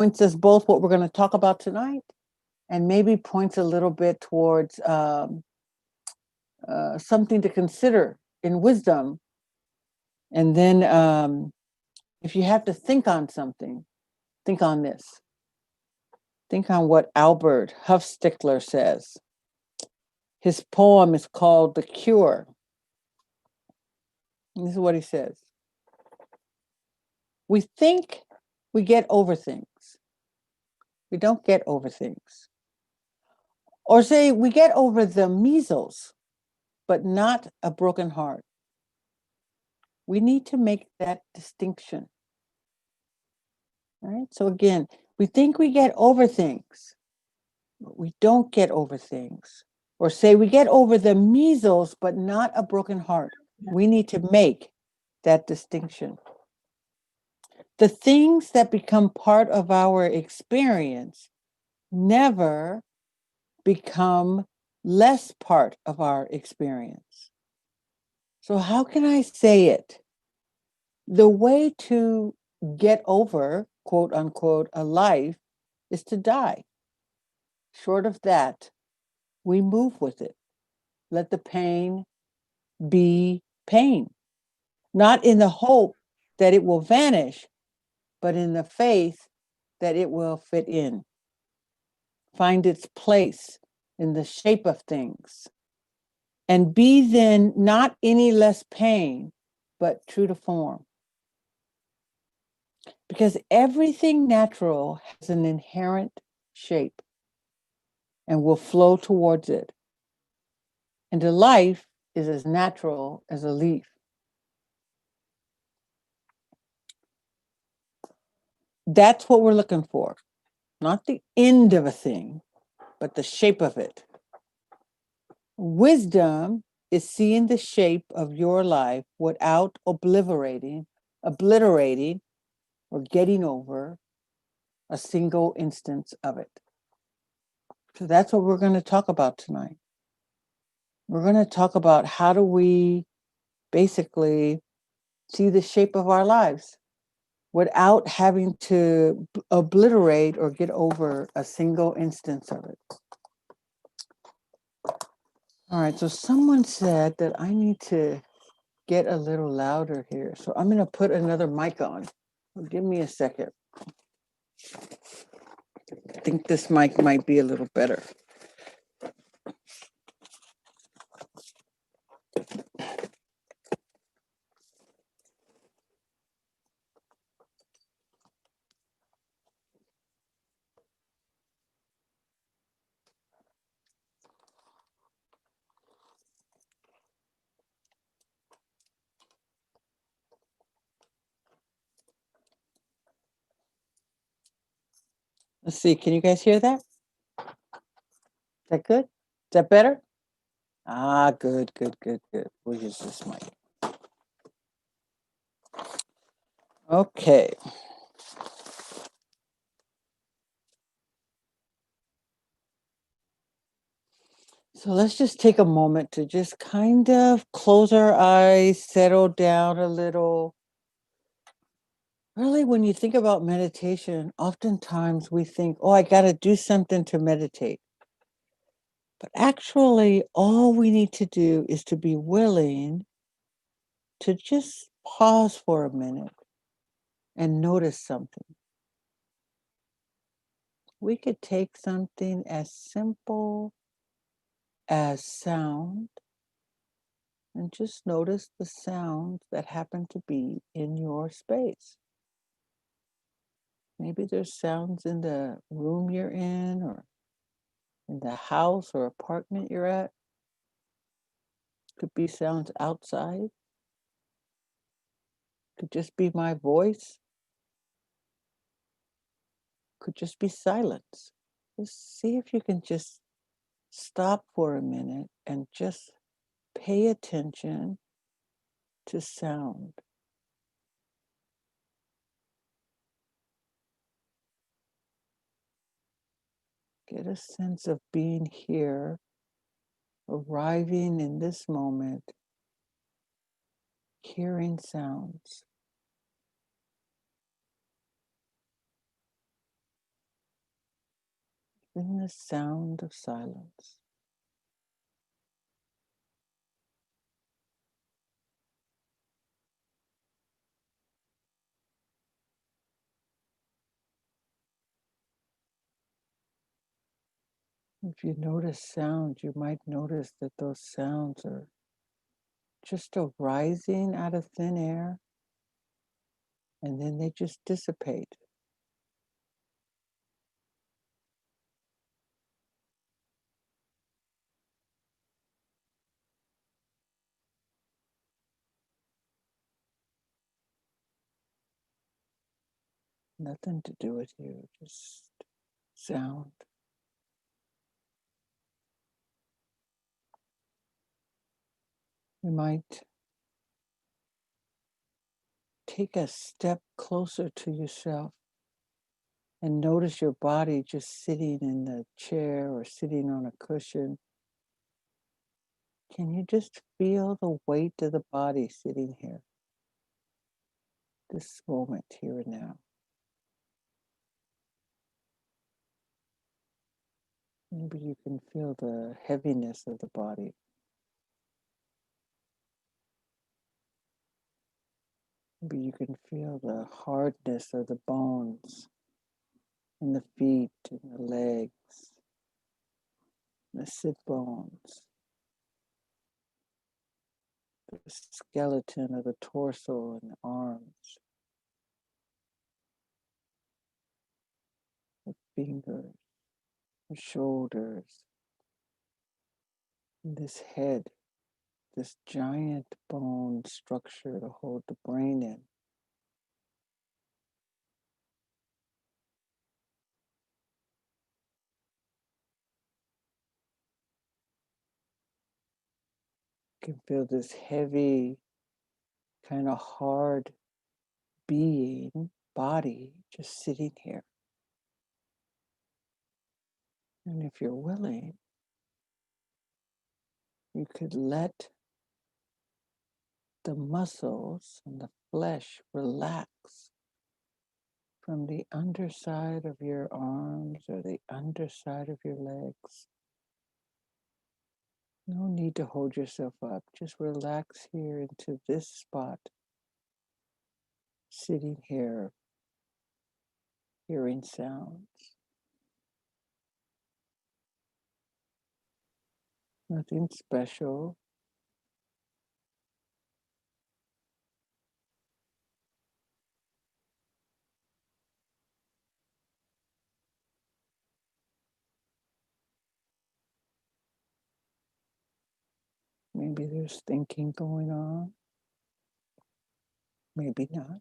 points us both what we're going to talk about tonight, and maybe points a little bit towards something to consider in wisdom. And then if you have to think on something, think on this. Think on what Albert Hofstadter says. His poem is called The Cure. And this is what he says. We think we get over things. We don't get over things. Or say we get over the measles, but not a broken heart. We need to make that distinction. Right? So again, we think we get over things, but we don't get over things. Or say we get over the measles, but not a broken heart. We need to make that distinction. The things that become part of our experience never become less part of our experience. So how can I say it? The way to get over, quote unquote, a life is to die. Short of that, we move with it. Let the pain be pain, not in the hope that it will vanish, but in the faith that it will fit in, find its place in the shape of things, and be then not any less pain, but true to form. Because everything natural has an inherent shape and will flow towards it. And a life is as natural as a leaf. That's what we're looking for. Not the end of a thing, but the shape of it. Wisdom is seeing the shape of your life without obliterating, or getting over a single instance of it. So that's what we're going to talk about tonight. We're going to talk about how do we basically see the shape of our lives without having to obliterate or get over a single instance of it. All right, so someone said that I need to get a little louder here. So I'm going to put another mic on. Give me a second. I think this mic might be a little better. Let's see. Can you guys hear that? Is that good? Is that better? Ah, good. We'll use this mic. Okay. So let's just take a moment to just kind of close our eyes, settle down a little. Really, when you think about meditation, oftentimes we think, oh, I got to do something to meditate. But actually, all we need to do is to be willing to just pause for a minute and notice something. We could take something as simple as sound and just notice the sounds that happen to be in your space. Maybe there's sounds in the room you're in or in the house or apartment you're at. Could be sounds outside. Could just be my voice. Could just be silence. Just see if you can just stop for a minute and just pay attention to sound. Get a sense of being here, arriving in this moment, hearing sounds. in the sound of silence. If you notice sounds, you might notice that those sounds are just arising out of thin air, and then they just dissipate. Nothing to do with you, just sound. You might take a step closer to yourself and notice your body just sitting in the chair or sitting on a cushion. Can you just feel the weight of the body sitting here, this moment, here and now? Maybe you can feel the heaviness of the body. Maybe you can feel the hardness of the bones in the feet and the legs, the sit bones, the skeleton of the torso and the arms, the fingers, the shoulders, and this head, this giant bone structure to hold the brain in. You can feel this heavy, kind of hard being, body, just sitting here. And if you're willing, you could let the muscles and the flesh relax from the underside of your arms or the underside of your legs. No need to hold yourself up. Just relax here into this spot, sitting here, hearing sounds. Nothing special. Maybe there's thinking going on. Maybe not.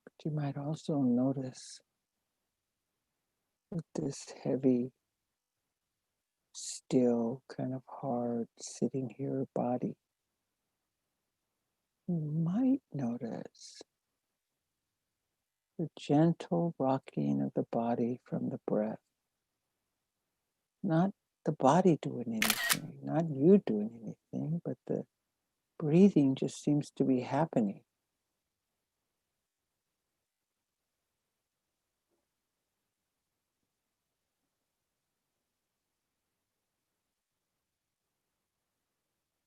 But you might also notice that this heavy, still, kind of hard, sitting here body, you might notice the gentle rocking of the body from the breath. Not the body doing anything, not you doing anything, but the breathing just seems to be happening.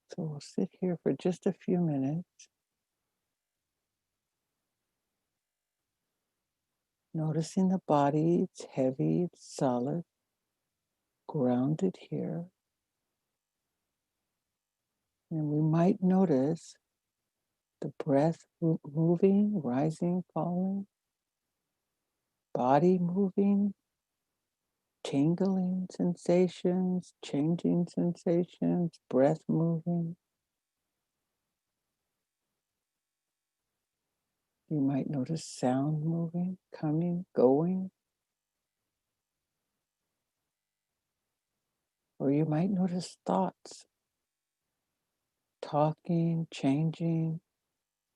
So we'll sit here for just a few minutes, noticing the body. It's heavy, it's solid, grounded here. And we might notice the breath moving, rising, falling, body moving, tingling sensations, changing sensations, breath moving. You might notice sound moving, coming, going. Or you might notice thoughts, talking, changing,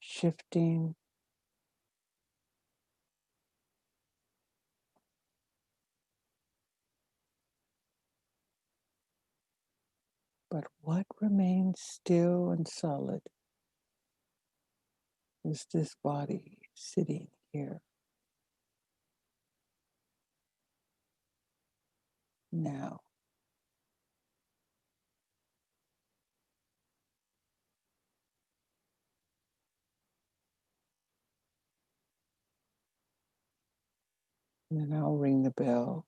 shifting. But what remains still and solid is this body sitting here now. And then I'll ring the bell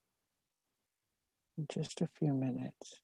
in just a few minutes.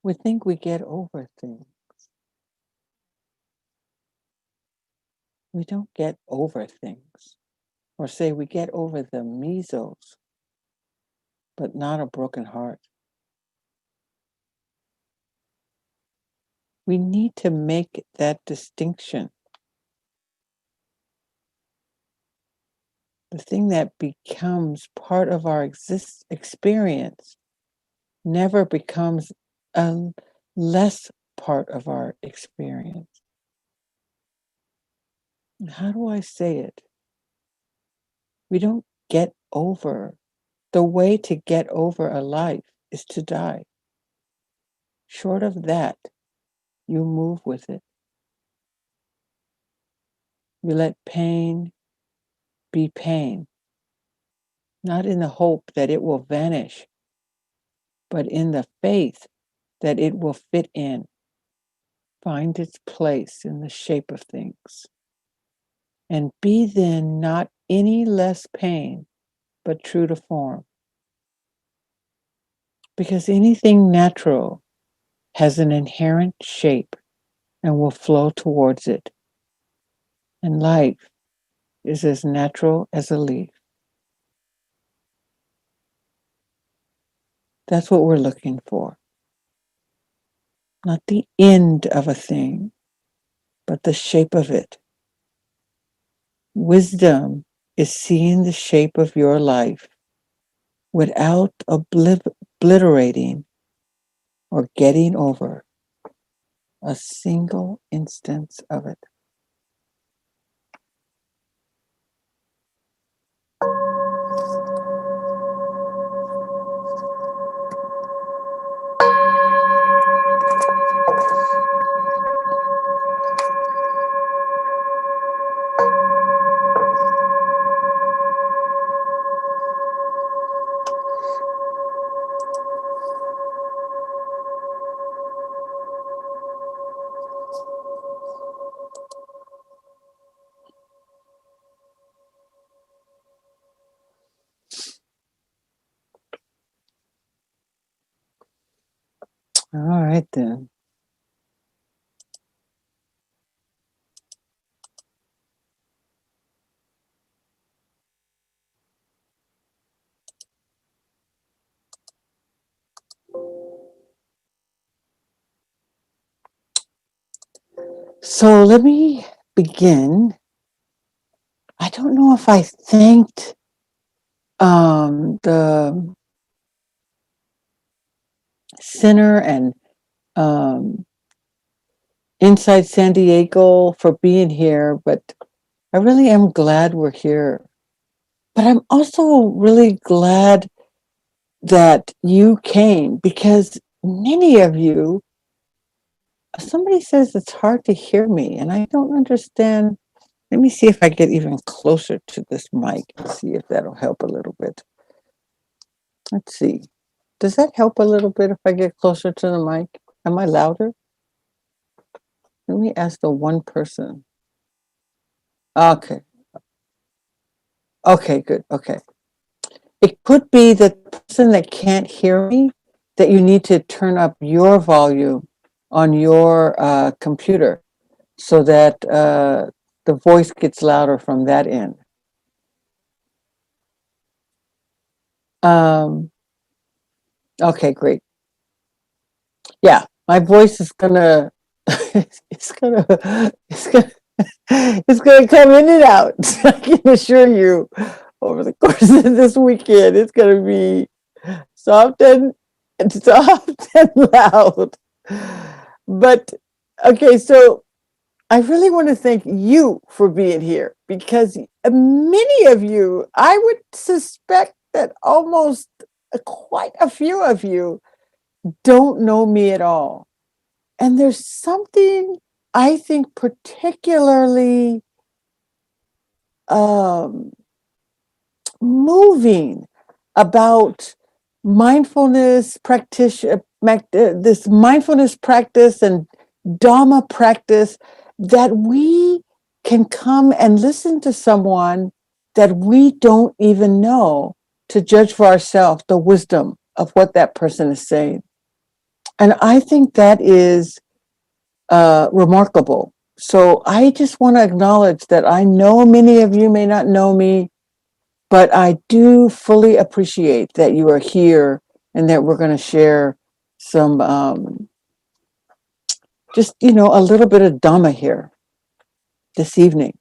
We think we get over things. We don't get over things. Or say we get over the measles, but not a broken heart. We need to make that distinction. The thing that becomes part of our experience never becomes a less part of our experience. How do I say it? We don't get over. The way to get over a life is to die. Short of that, you move with it. You let pain be pain, not in the hope that it will vanish, but in the faith that it will fit in, find its place in the shape of things, and be then not any less pain, but true to form. Because anything natural has an inherent shape and will flow towards it. And life is as natural as a leaf. That's what we're looking for. Not the end of a thing, but the shape of it. Wisdom is seeing the shape of your life without obliterating or getting over a single instance of it. All right, then. So let me begin. I don't know if I thanked the center and Inside San Diego for being here, but I really am glad we're here. But I'm also really glad that you came because many of you, somebody says it's hard to hear me, and I don't understand. Let me see if I get even closer to this mic and see if that'll help a little bit. Let's see. Does that help a little bit if I get closer to the mic? Am I louder? Let me ask the one person. Okay. Okay, good. Okay. It could be the person that can't hear me that you need to turn up your volume on your computer so that the voice gets louder from that end. Okay, great. Yeah, my voice is gonna, it's gonna, it's gonna, it's gonna come in and out. I can assure you, over the course of this weekend, it's gonna be soft and soft and loud. But okay, so I really want to thank you for being here because many of you, I would suspect that almost quite a few of you don't know me at all. And there's something I think particularly um, moving about mindfulness practice, this mindfulness practice and Dharma practice, that we can come and listen to someone that we don't even know to judge for ourselves the wisdom of what that person is saying. And I think that is remarkable. So I just want to acknowledge that I know many of you may not know me, but I do fully appreciate that you are here and that we're going to share some, just, a little bit of Dharma here this evening.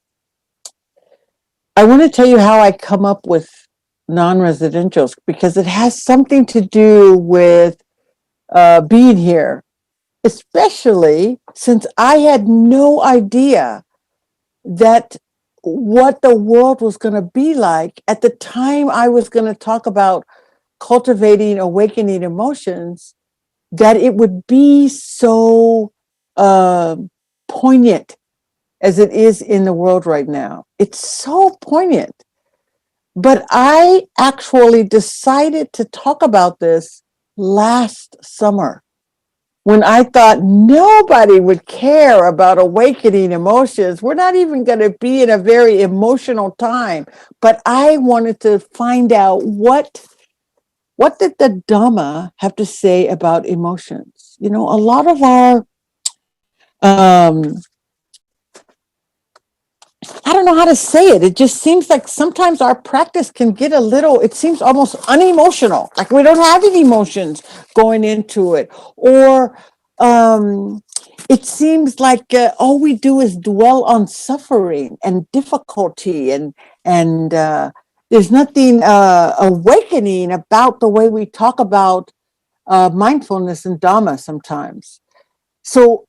I want to tell you how I come up with non-residentials because it has something to do with being here, especially since I had no idea that what the world was going to be like at the time I was going to talk about cultivating awakening emotions, that it would be so uh, poignant as it is in the world right now. It's so poignant. But I actually decided to talk about this last summer when I thought nobody would care about awakening emotions. We're not even going to be in a very emotional time. But I wanted to find out what did the Dhamma have to say about emotions? A lot of our I don't know how to say it. It just seems like sometimes our practice can get a little, it seems almost unemotional, like we don't have any emotions going into it. Or it seems like all we do is dwell on suffering and difficulty, and there's nothing awakening about the way we talk about mindfulness and Dhamma sometimes. So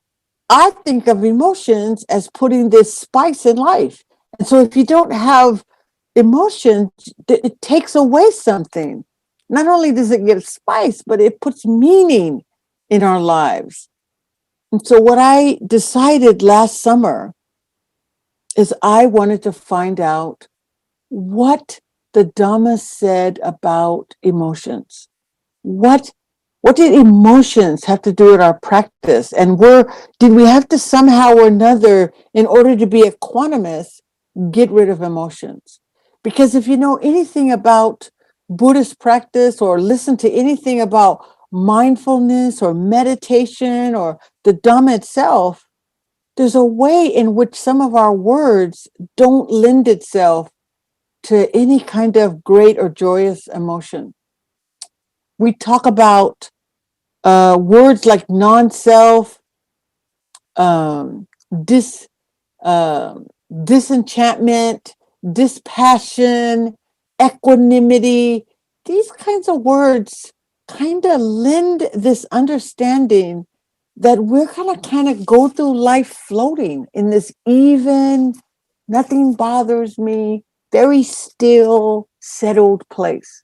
I think of emotions as putting this spice in life. And so if you don't have emotions, it takes away something. Not only does it give spice, but it puts meaning in our lives. And so what I decided last summer is I wanted to find out what the Dhamma said about emotions. What what did emotions have to do with our practice? And did we have to somehow or another, in order to be equanimous, get rid of emotions? Because if you know anything about Buddhist practice or listen to anything about mindfulness or meditation or the Dhamma itself, there's a way in which some of our words don't lend itself to any kind of great or joyous emotion. We talk about words like non-self, um, dis, uh, disenchantment, dispassion, equanimity. These kinds of words kind of lend this understanding that we're gonna kind of go through life floating in this even, nothing bothers me, very still, settled place.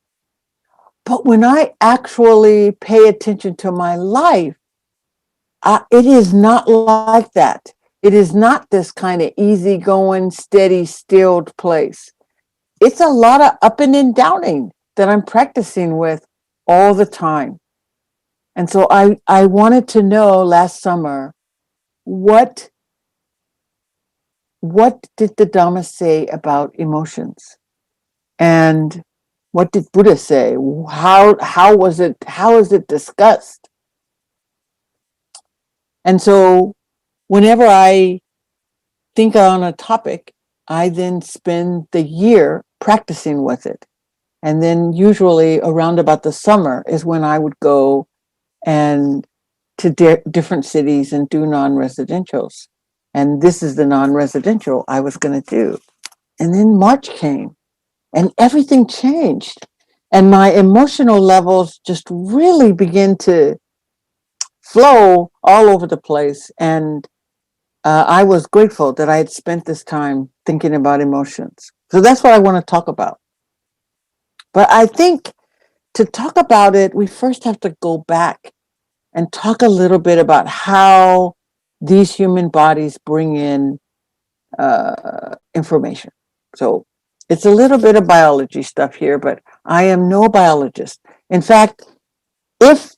But when I actually pay attention to my life, it is not like that. It is not this kind of easygoing, steady, stilled place. It's a lot of upping and downing that I'm practicing with all the time. And so I wanted to know last summer, what did the Dhamma say about emotions? And what did Buddha say? How is it discussed? And so whenever I think on a topic, I then spend the year practicing with it. And then usually around about the summer is when I would go and to different cities and do non-residentials. And this is the non-residential I was going to do. And then March came and everything changed. And my emotional levels just really began to flow all over the place. And I was grateful that I had spent this time thinking about emotions. So that's what I want to talk about. But I think to talk about it, we first have to go back and talk a little bit about how these human bodies bring in information. So it's a little bit of biology stuff here, but I am no biologist. In fact, if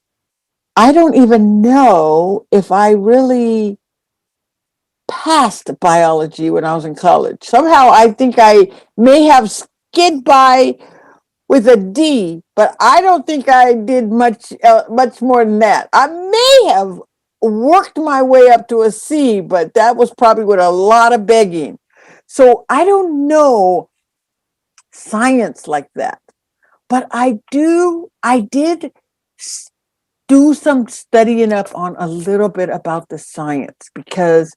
I don't even know if I really passed biology when I was in college. Somehow I think I may have skid by with a D, but I don't think I did much more than that. I may have worked my way up to a C, but that was probably with a lot of begging. So I don't know science like that, but I did do some studying up on a little bit about the science, because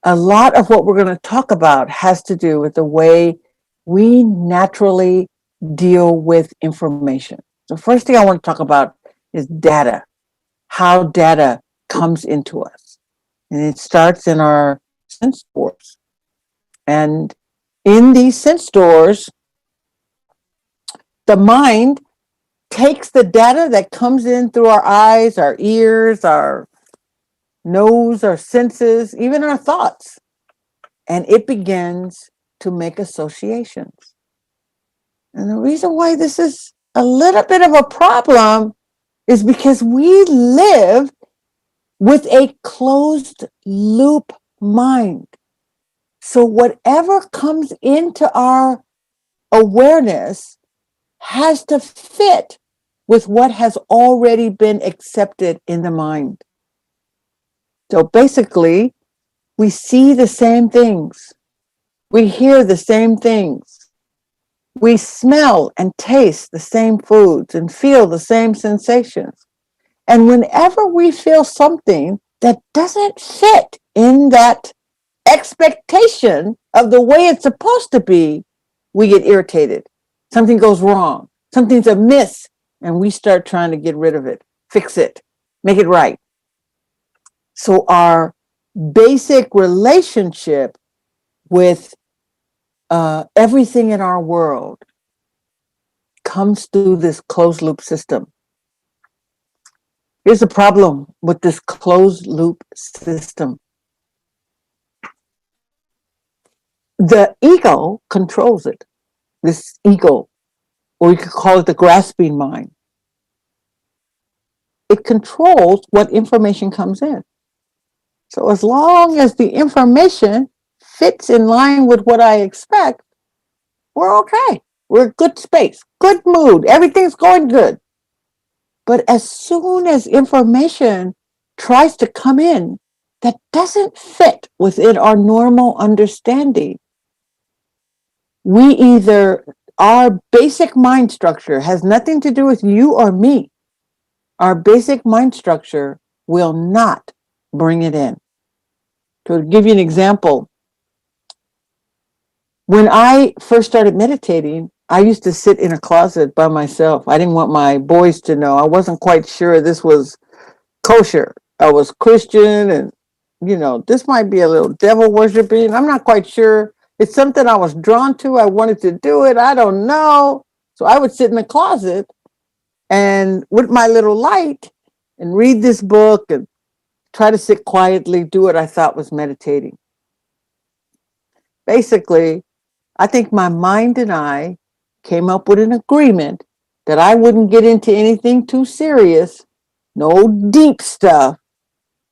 a lot of what we're going to talk about has to do with the way we naturally deal with information. The first thing I want to talk about is data, how data comes into us. And it starts in our sense stores. And in these sense stores, the mind takes the data that comes in through our eyes, our ears, our nose, our senses, even our thoughts, and it begins to make associations. And the reason why this is a little bit of a problem is because we live with a closed loop mind. So whatever comes into our awareness has to fit with what has already been accepted in the mind. So basically, we see the same things. We hear the same things. We smell and taste the same foods and feel the same sensations. And whenever we feel something that doesn't fit in that expectation of the way it's supposed to be, we get irritated. Something goes wrong. Something's amiss. And we start trying to get rid of it, fix it, make it right. So our basic relationship with everything in our world comes through this closed loop system. Here's the problem with this closed loop system. The ego controls it. This ego, or you could call it the grasping mind. It controls what information comes in. So as long as the information fits in line with what I expect, we're okay. We're good space, good mood, everything's going good. But as soon as information tries to come in that doesn't fit within our normal understanding, our basic mind structure has nothing to do with you or me. Our basic mind structure will not bring it in. To give you an example, when I first started meditating, I used to sit in a closet by myself. I didn't want my boys to know. I wasn't quite sure this was kosher. I was Christian, and this might be a little devil worshiping. I'm not quite sure. It's something I was drawn to. I wanted to do it. I don't know. So I would sit in the closet and with my little light and read this book and try to sit quietly, do what I thought was meditating. Basically, I think my mind and I came up with an agreement that I wouldn't get into anything too serious, no deep stuff,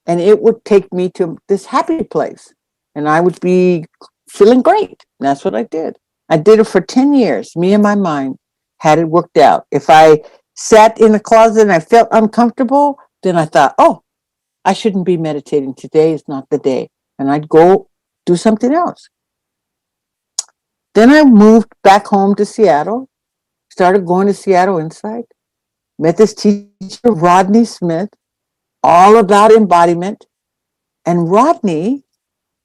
and it would take me to this happy place. And I would be feeling great. And that's what I did. I did it for 10 years. Me and my mind had it worked out. If I sat in the closet and I felt uncomfortable, then I thought, oh, I shouldn't be meditating. Today is not the day. And I'd go do something else. Then I moved back home to Seattle, started going to Seattle Insight, met this teacher, Rodney Smith, all about embodiment. And Rodney,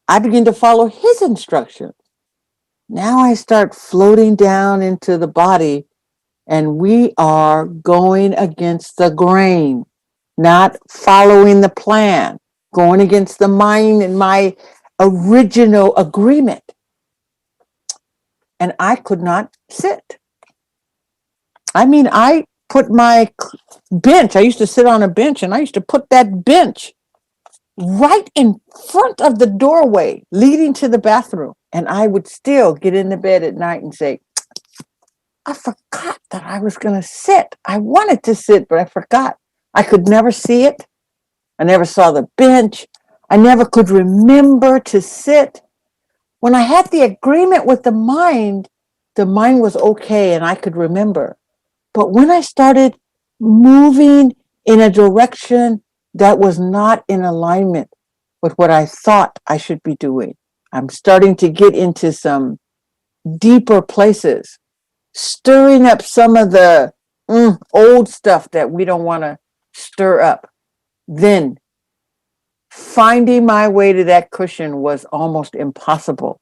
I began to follow his instructions. Now I start floating down into the body, and we are going against the grain, not following the plan, going against the mind and my original agreement. And I could not sit. I mean, I put my bench, I used to sit on a bench, and I used to put that bench right in front of the doorway leading to the bathroom. And I would still get into bed at night and say, I forgot that I was going to sit. I wanted to sit, but I forgot. I could never see it. I never saw the bench. I never could remember to sit. When I had the agreement with the mind was okay and I could remember. But when I started moving in a direction that was not in alignment with what I thought I should be doing, I'm starting to get into some deeper places, stirring up some of the old stuff that we don't want to stir up. Then finding my way to that cushion was almost impossible.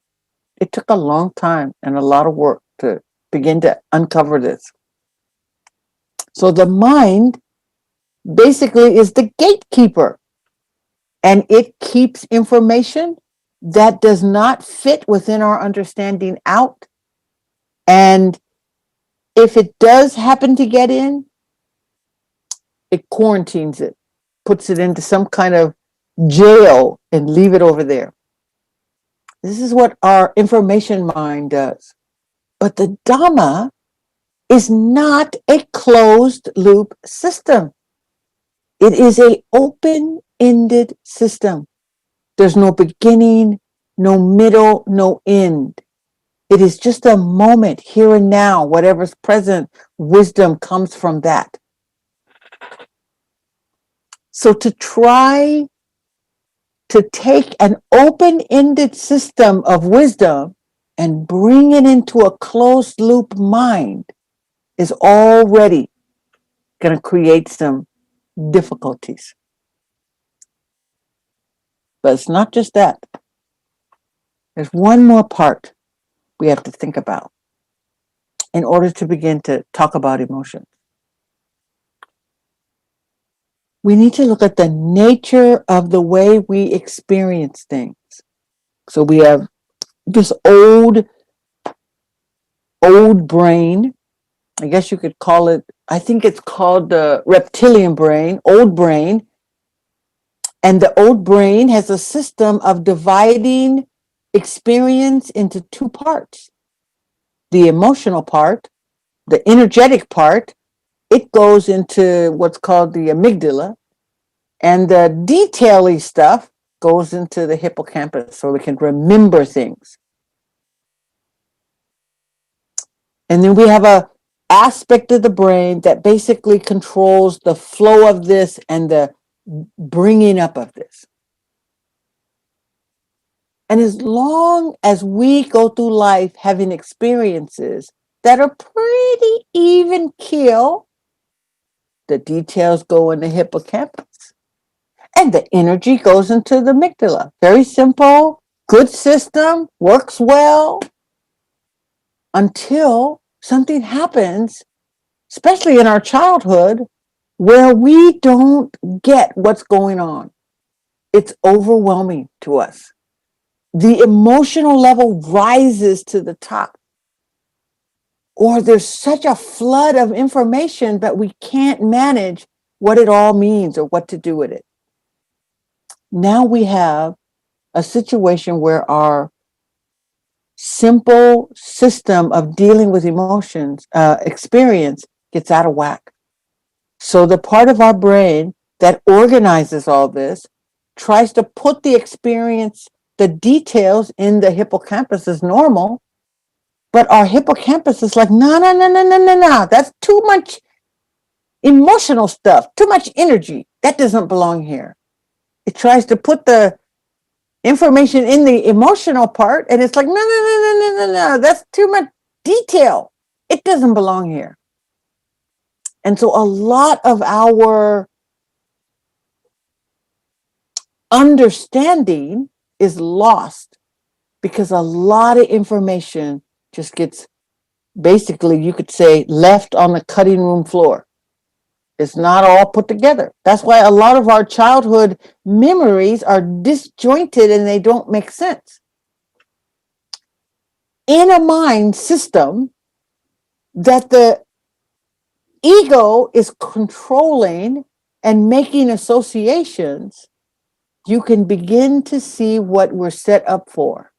It took a long time and a lot of work to begin to uncover this. So the mind basically is the gatekeeper, and it keeps information that does not fit within our understanding out. And if it does happen to get in, it quarantines it, puts it into some kind of jail and leave it over there. This is what our information mind does. But the Dharma is not a closed loop system. It is an open-ended system. There's no beginning, no middle, no end. It is just a moment here and now. Whatever's present, wisdom comes from that. So to try to take an open-ended system of wisdom and bring it into a closed loop mind is already going to create some difficulties. But it's not just that. There's one more part we have to think about in order to begin to talk about emotions. We need to look at the nature of the way we experience things. So we have this old brain. I guess you could call it, I think it's called the reptilian brain, old brain. And the old brain has a system of dividing experience into two parts. The emotional part, the energetic part, it goes into what's called the amygdala, and the detail-y stuff goes into the hippocampus so we can remember things. And then we have a aspect of the brain that basically controls the flow of this and the bringing up of this. And as long as we go through life having experiences that are pretty even keel, the details go in the hippocampus and the energy goes into the amygdala. Very simple, good system, works well until something happens, especially in our childhood, where we don't get what's going on. It's overwhelming to us. The emotional level rises to the top. Or there's such a flood of information that we can't manage what it all means or what to do with it. Now we have a situation where our simple system of dealing with emotions, experience, gets out of whack. So the part of our brain that organizes all this tries to put the experience, the details in the hippocampus as normal, but our hippocampus is like, no. That's too much emotional stuff, too much energy. That doesn't belong here. It tries to put the information in the emotional part, and it's like, no. That's too much detail. It doesn't belong here. And so a lot of our understanding is lost because a lot of information just gets, basically, you could say, left on the cutting room floor. It's not all put together. That's why a lot of our childhood memories are disjointed and they don't make sense. In a mind system that the ego is controlling and making associations, you can begin to see what we're set up for.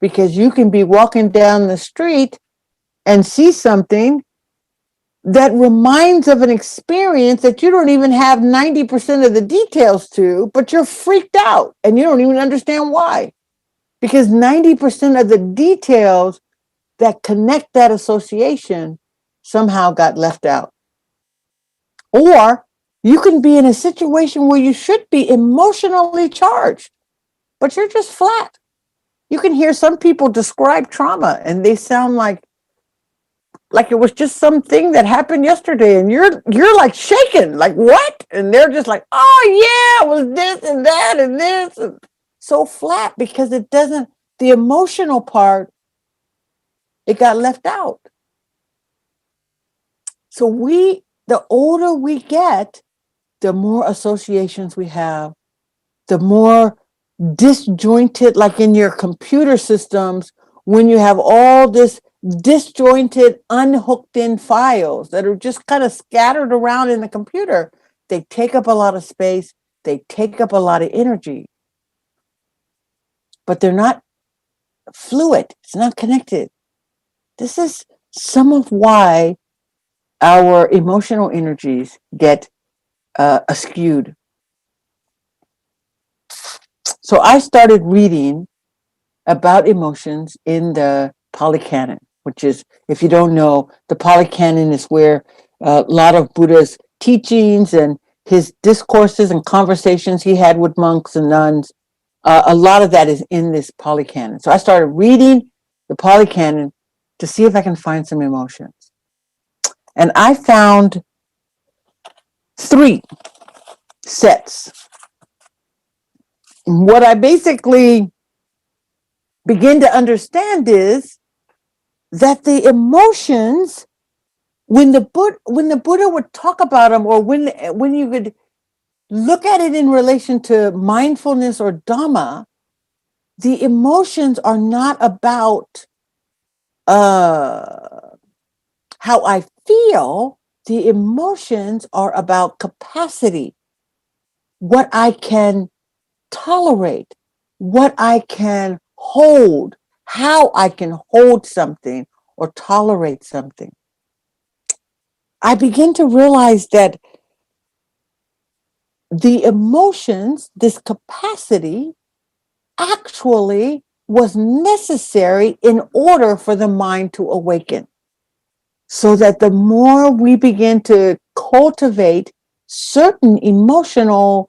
Because you can be walking down the street and see something that reminds of an experience that you don't even have 90% of the details to, but you're freaked out and you don't even understand why. Because 90% of the details that connect that association somehow got left out. Or you can be in a situation where you should be emotionally charged, but you're just flat. You can hear some people describe trauma and they sound like it was just something that happened yesterday, and you're like shaken, like what? And they're just like, oh yeah, it was this and that and this, and so flat because it doesn't, the emotional part, it got left out. So the older we get, the more associations we have, the more disjointed, like in your computer systems, when you have all this disjointed, unhooked in files that are just kind of scattered around in the computer, they take up a lot of space, they take up a lot of energy, but they're not fluid, it's not connected. This is some of why our emotional energies get askewed. So I started reading about emotions in the Pali Canon, which is, if you don't know, the Pali Canon is where a lot of Buddha's teachings and his discourses and conversations he had with monks and nuns, a lot of that is in this Pali Canon. So I started reading the Pali Canon to see if I can find some emotions. And I found 3 sets. What I basically begin to understand is that the emotions, when the Buddha would talk about them, or when you could look at it in relation to mindfulness or Dharma, the emotions are not about how I feel. The emotions are about capacity, what I can tolerate, what I can hold, how I can hold something or tolerate something. I begin to realize that the emotions, this capacity, actually was necessary in order for the mind to awaken. So that the more we begin to cultivate certain emotional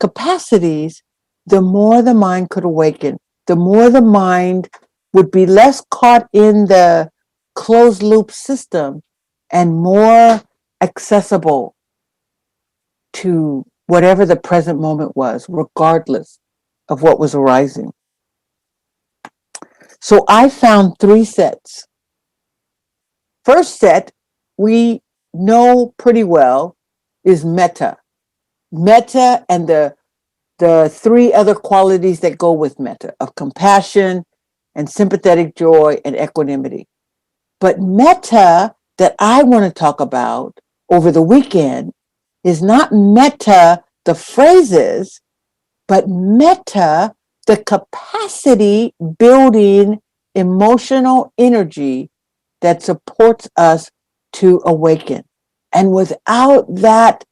capacities, the more the mind could awaken, the more the mind would be less caught in the closed loop system and more accessible to whatever the present moment was, regardless of what was arising. So I found 3 sets. First set, we know pretty well, is metta. Metta and the 3 other qualities that go with metta, of compassion and sympathetic joy and equanimity. But metta that I want to talk about over the weekend is not metta, the phrases, but metta, the capacity building emotional energy that supports us to awaken. And without that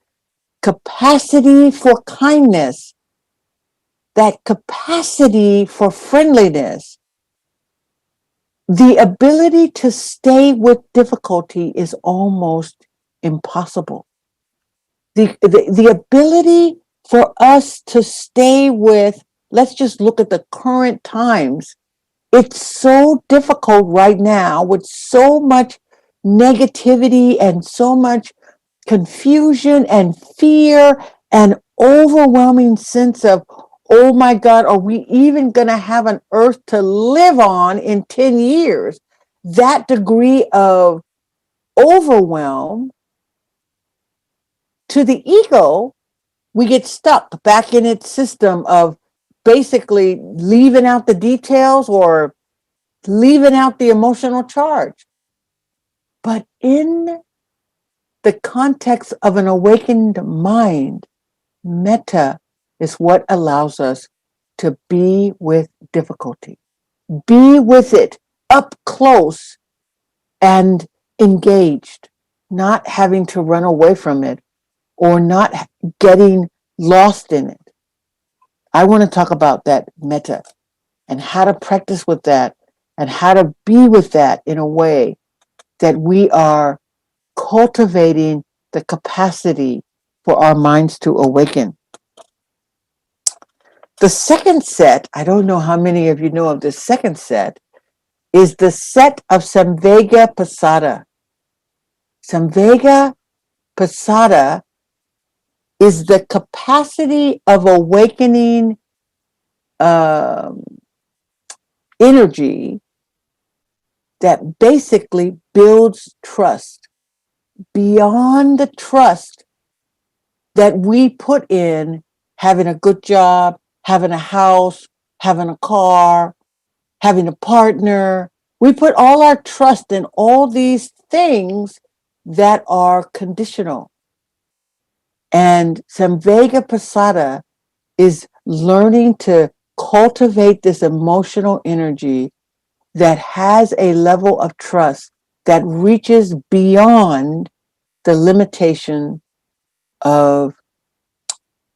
capacity for kindness, that capacity for friendliness, the ability to stay with difficulty is almost impossible. The ability for us to stay with, let's just look at the current times. It's so difficult right now with so much negativity and so much confusion and fear and overwhelming sense of, oh my God, are we even going to have an earth to live on in 10 years? That degree of overwhelm, to the ego, we get stuck back in its system of basically leaving out the details or leaving out the emotional charge. But in the context of an awakened mind, metta is what allows us to be with difficulty, be with it up close and engaged, not having to run away from it or not getting lost in it. I want to talk about that metta and how to practice with that and how to be with that in a way that we are cultivating the capacity for our minds to awaken. The second set, I don't know how many of you know of this second set, is the set of Samvega Pasada. Samvega Pasada is the capacity of awakening energy that basically builds trust beyond the trust that we put in having a good job, having a house, having a car, having a partner. We put all our trust in all these things that are conditional. And Samvega Pasada is learning to cultivate this emotional energy that has a level of trust that reaches beyond the limitation of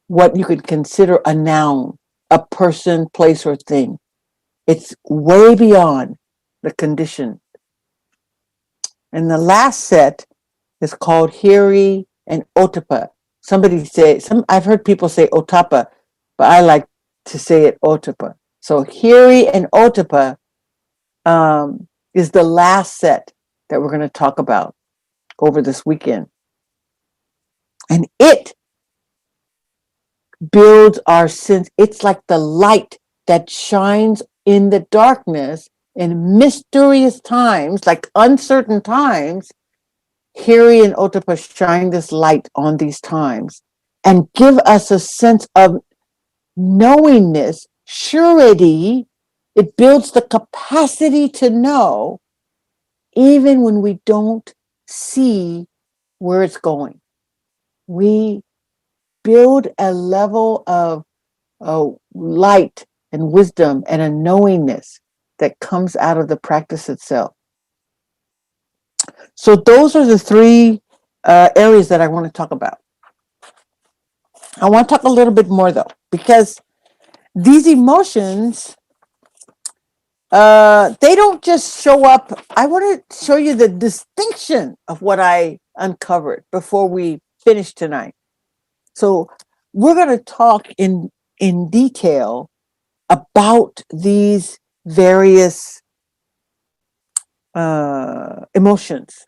what you could consider a noun, a person, place, or thing. It's way beyond the condition. And the last set is called Hiri and Otapa. I've heard people say Otapa, but I like to say it Otapa. So Hiri and Otapa is the last set that we're going to talk about over this weekend. And it builds our sense. It's like the light that shines in the darkness in mysterious times, like uncertain times. Hiri and Otapa shine this light on these times and give us a sense of knowingness, surety. It builds the capacity to know even when we don't see where it's going. We build a level of light and wisdom and a knowingness that comes out of the practice itself. So those are the three areas that I want to talk about. I want to talk a little bit more though, because these emotions, they don't just show up. I want to show you the distinction of what I uncovered before we finish tonight. So we're going to talk in detail about these various emotions,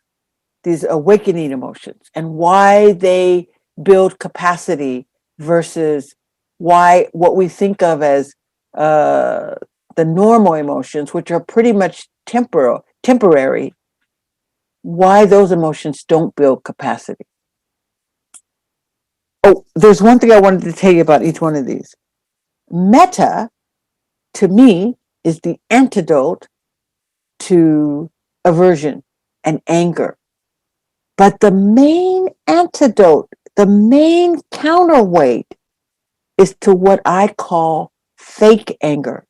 these awakening emotions, and why they build capacity versus why what we think of as the normal emotions, which are pretty much temporary, why those emotions don't build capacity. Oh, there's one thing I wanted to tell you about each one of these. Metta, to me, is the antidote to aversion and anger. But the main antidote, the main counterweight is to what I call fake anger.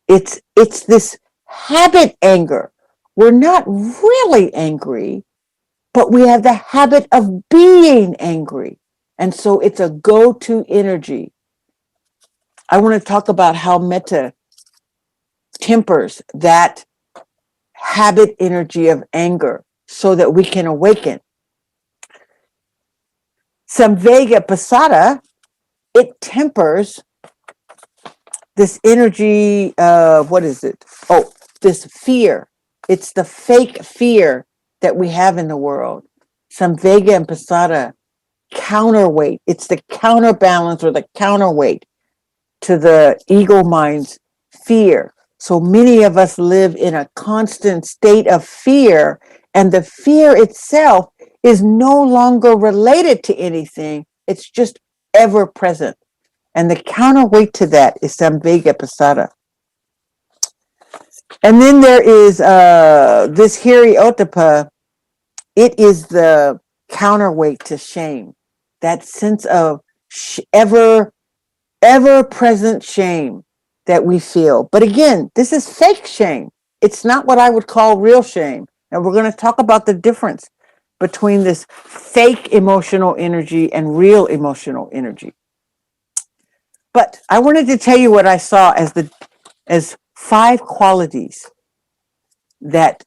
It's this habit anger. We're not really angry, but we have the habit of being angry. And so it's a go-to energy. I want to talk about how metta tempers that habit energy of anger so that we can awaken. Samvega Pasada, it tempers this energy, what is it? Oh, this fear. It's the fake fear that we have in the world. Samvega and Pasada counterweight. It's the counterbalance or the counterweight to the ego mind's fear. So many of us live in a constant state of fear, and the fear itself is no longer related to anything. It's just ever present. And the counterweight to that is Samvega Pasada. And then there is this Hiri Otapa. It is the counterweight to shame. That sense of ever present shame that we feel. But again, this is fake shame. It's not what I would call real shame. And we're going to talk about the difference between this fake emotional energy and real emotional energy. But I wanted to tell you what I saw as 5 qualities that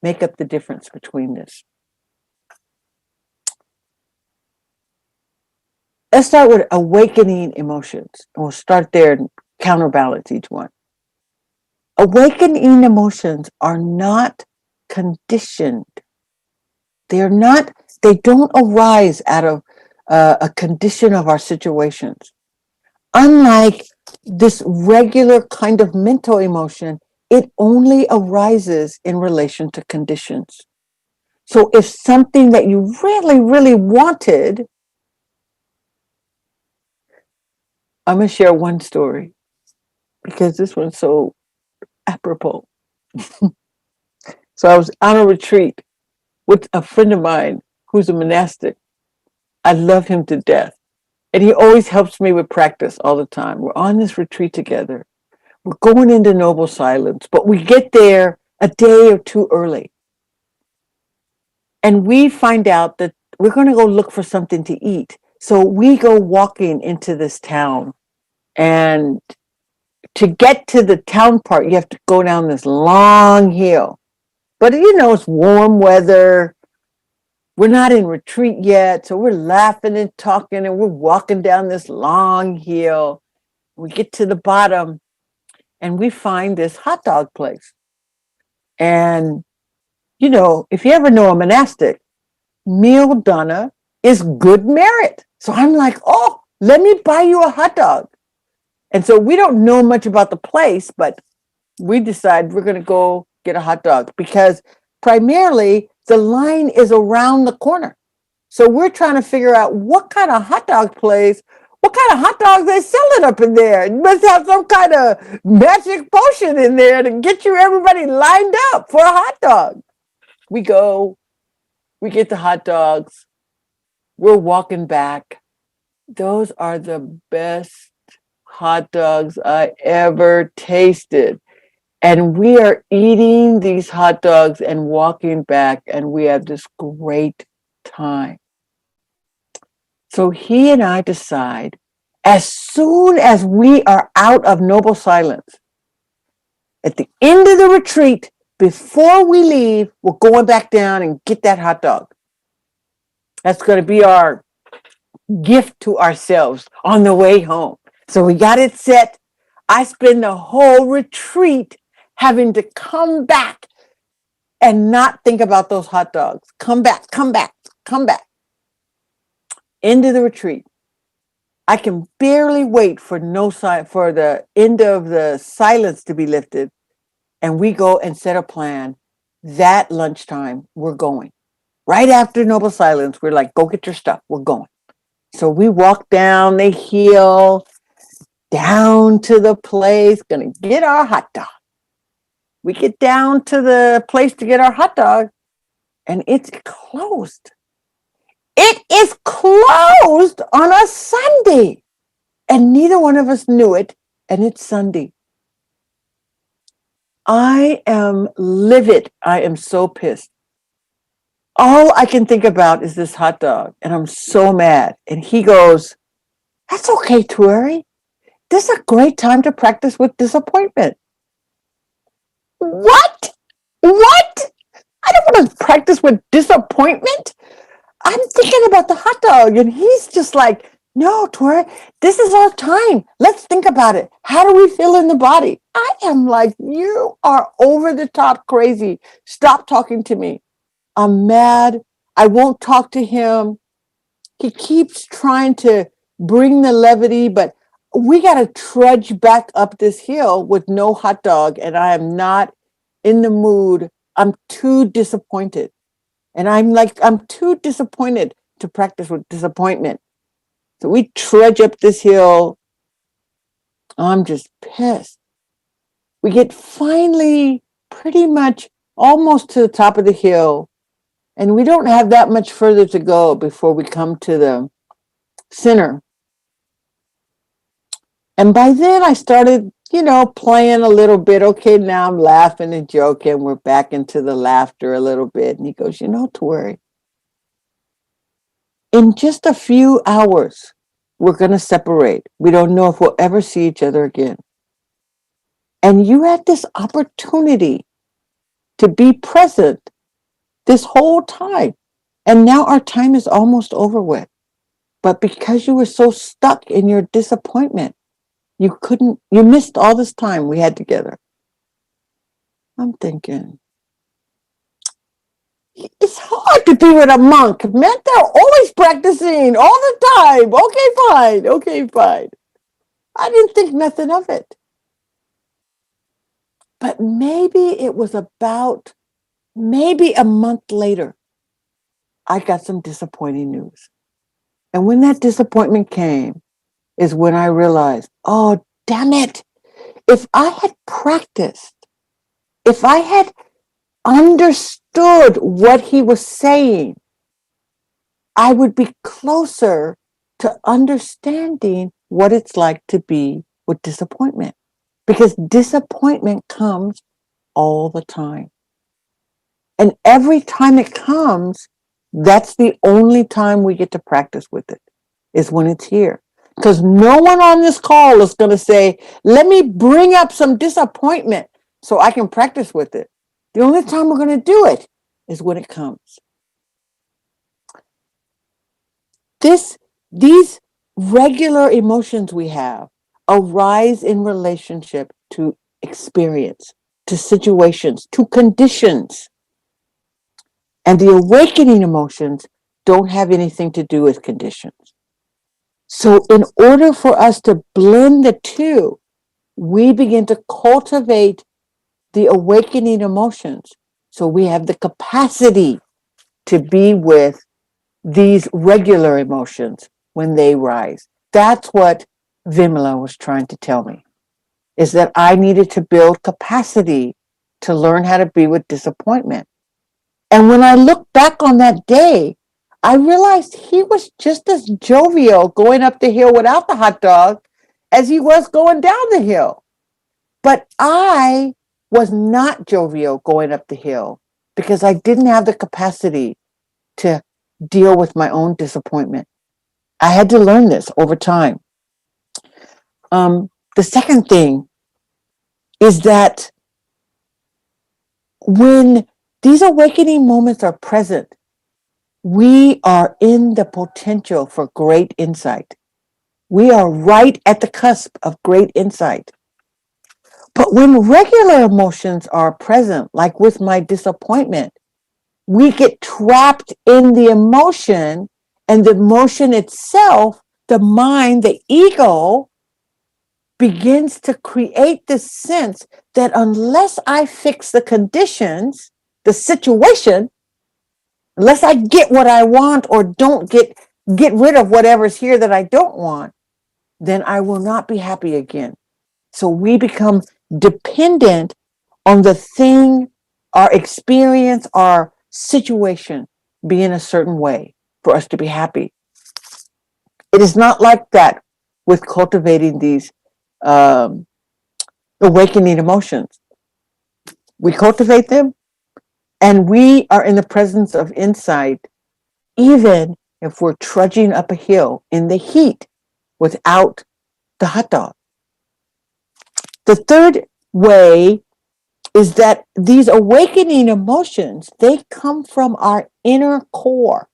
make up the difference between this. Let's start with awakening emotions, and we'll start there and counterbalance each one. Awakening emotions are not conditioned. They're not, they don't arise out of a condition of our situations. Unlike this regular kind of mental emotion, it only arises in relation to conditions. So if something that you really, really wanted, I'm going to share one story because this one's so apropos. So I was on a retreat with a friend of mine who's a monastic. I love him to death. And he always helps me with practice all the time. We're on this retreat together. We're going into noble silence, but we get there a day or two early. And we find out that we're going to go look for something to eat. So we go walking into this town. And to get to the town part, you have to go down this long hill. But it's warm weather. We're not in retreat yet. So we're laughing and talking and we're walking down this long hill. We get to the bottom and we find this hot dog place. And, if you ever know a monastic, meal donna is good merit. So I'm like, oh, let me buy you a hot dog. And so we don't know much about the place, but we decide we're going to go get a hot dog because primarily the line is around the corner. So we're trying to figure out what kind of hot dog place, what kind of hot dogs they selling up in there. You must have some kind of magic potion in there to get you everybody lined up for a hot dog. We go, we get the hot dogs. We're walking back. Those are the best hot dogs I ever tasted. And we are eating these hot dogs and walking back, and we have this great time. So he and I decide, as soon as we are out of noble silence, at the end of the retreat, before we leave, we're going back down and get that hot dog. That's going to be our gift to ourselves on the way home. So we got it set. I spend the whole retreat having to come back and not think about those hot dogs. Come back, come back, come back. End of the retreat. I can barely wait for for the end of the silence to be lifted. And we go and set a plan. That lunchtime, we're going. Right after noble silence, we're like, go get your stuff. We're going. So we walk down the hill, down to the place, gonna get our hot dog. We get down to the place to get our hot dog, and it's closed. It is closed on a Sunday. And neither one of us knew it, and it's Sunday. I am livid. I am so pissed. All I can think about is this hot dog, and I'm so mad. And he goes, that's okay, Tuere. This is a great time to practice with disappointment. What? What? I don't want to practice with disappointment. I'm thinking about the hot dog. And he's just like, no, Tuere, this is our time. Let's think about it. How do we feel in the body? I am like, you are over the top crazy. Stop talking to me. I'm mad. I won't talk to him. He keeps trying to bring the levity, but we got to trudge back up this hill with no hot dog. And I am not in the mood. I'm too disappointed. And I'm too disappointed to practice with disappointment. So we trudge up this hill. I'm just pissed. We get finally pretty much almost to the top of the hill. And we don't have that much further to go before we come to the center. And by then I started, playing a little bit. Okay, now I'm laughing and joking. We're back into the laughter a little bit. And he goes, Tuere, in just a few hours, we're going to separate. We don't know if we'll ever see each other again. And you had this opportunity to be present this whole time. And now our time is almost over with. But because you were so stuck in your disappointment, you missed all this time we had together. I'm thinking, it's hard to be with a monk, man. They're always practicing all the time. Okay, fine. I didn't think nothing of it. But maybe it was about maybe a month later, I got some disappointing news. And when that disappointment came, is when I realized, oh, damn it. If I had practiced, if I had understood what he was saying, I would be closer to understanding what it's like to be with disappointment. Because disappointment comes all the time. And every time it comes, that's the only time we get to practice with it, is when it's here. Because no one on this call is going to say, let me bring up some disappointment so I can practice with it. The only time we're going to do it is when it comes. These regular emotions we have arise in relationship to experience, to situations, to conditions. And the awakening emotions don't have anything to do with conditions. So in order for us to blend the two, we begin to cultivate the awakening emotions. So we have the capacity to be with these regular emotions when they rise. That's what Vimala was trying to tell me, is that I needed to build capacity to learn how to be with disappointment. And when I look back on that day, I realized he was just as jovial going up the hill without the hot dog as he was going down the hill. But I was not jovial going up the hill because I didn't have the capacity to deal with my own disappointment. I had to learn this over time. The second thing is that when these awakening moments are present, we are in the potential for great insight. We are right at the cusp of great insight. But when regular emotions are present, like with my disappointment, we get trapped in the emotion, and the emotion itself, the mind, the ego, begins to create this sense that unless I fix the conditions, the situation, unless I get what I want or don't get rid of whatever's here that I don't want, then I will not be happy again. So we become dependent on the thing, our experience, our situation being a certain way for us to be happy. It is not like that with cultivating these awakening emotions. We cultivate them, and we are in the presence of insight, even if we're trudging up a hill in the heat without the hot dog. The third way is that these awakening emotions, they come from our inner core.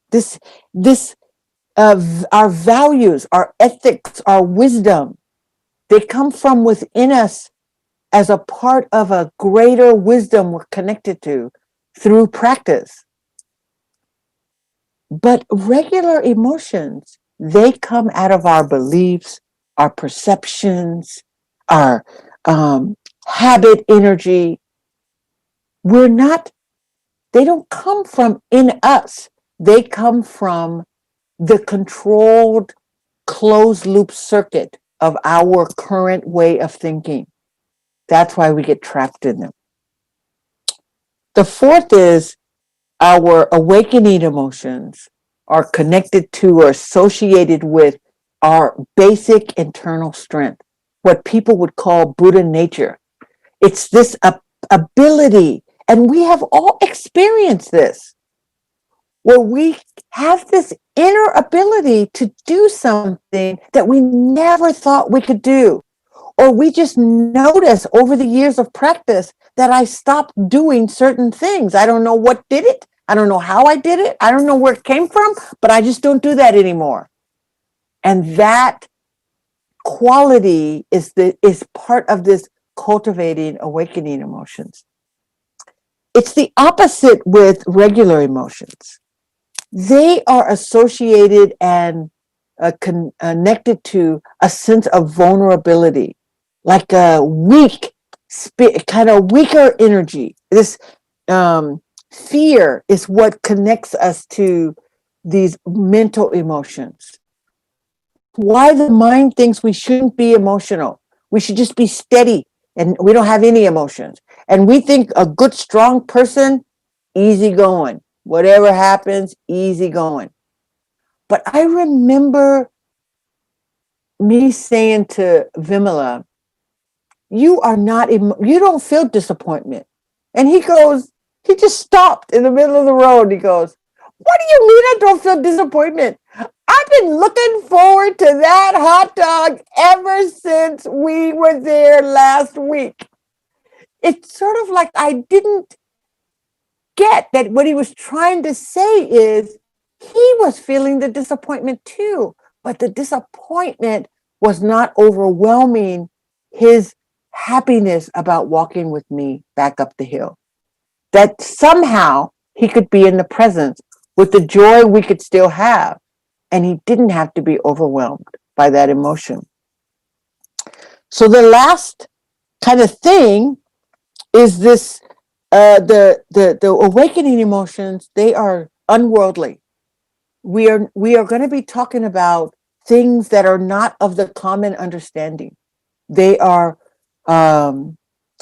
Our values, our ethics, our wisdom, they come from within us as a part of a greater wisdom we're connected to through practice. But regular emotions, they come out of our beliefs, our perceptions, our habit energy. They don't come from in us. They come from the controlled closed loop circuit of our current way of thinking. That's why we get trapped in them. The fourth is our awakening emotions are connected to or associated with our basic internal strength, what people would call Buddha nature. It's this ability, and we have all experienced this, where we have this inner ability to do something that we never thought we could do. Or we just notice over the years of practice that I stopped doing certain things. I don't know what did it. I don't know how I did it. I don't know where it came from, but I just don't do that anymore. And that quality is part of this cultivating awakening emotions. It's the opposite with regular emotions. They are associated and connected to a sense of vulnerability, like a weak, kind of weaker energy. This fear is what connects us to these mental emotions. Why the mind thinks we shouldn't be emotional. We should just be steady and we don't have any emotions. And we think a good, strong person, easy going. Whatever happens, easy going. But I remember me saying to Vimala, you are not, you don't feel disappointment. And he just stopped in the middle of the road. He goes, what do you mean I don't feel disappointment? I've been looking forward to that hot dog ever since we were there last week. It's sort of like I didn't get that what he was trying to say is he was feeling the disappointment too, but the disappointment was not overwhelming his happiness about walking with me back up the hill. That somehow he could be in the presence with the joy we could still have, and he didn't have to be overwhelmed by that emotion. So the last kind of thing is this the awakening emotions. They are unworldly. We are going to be talking about things that are not of the common understanding. They are um,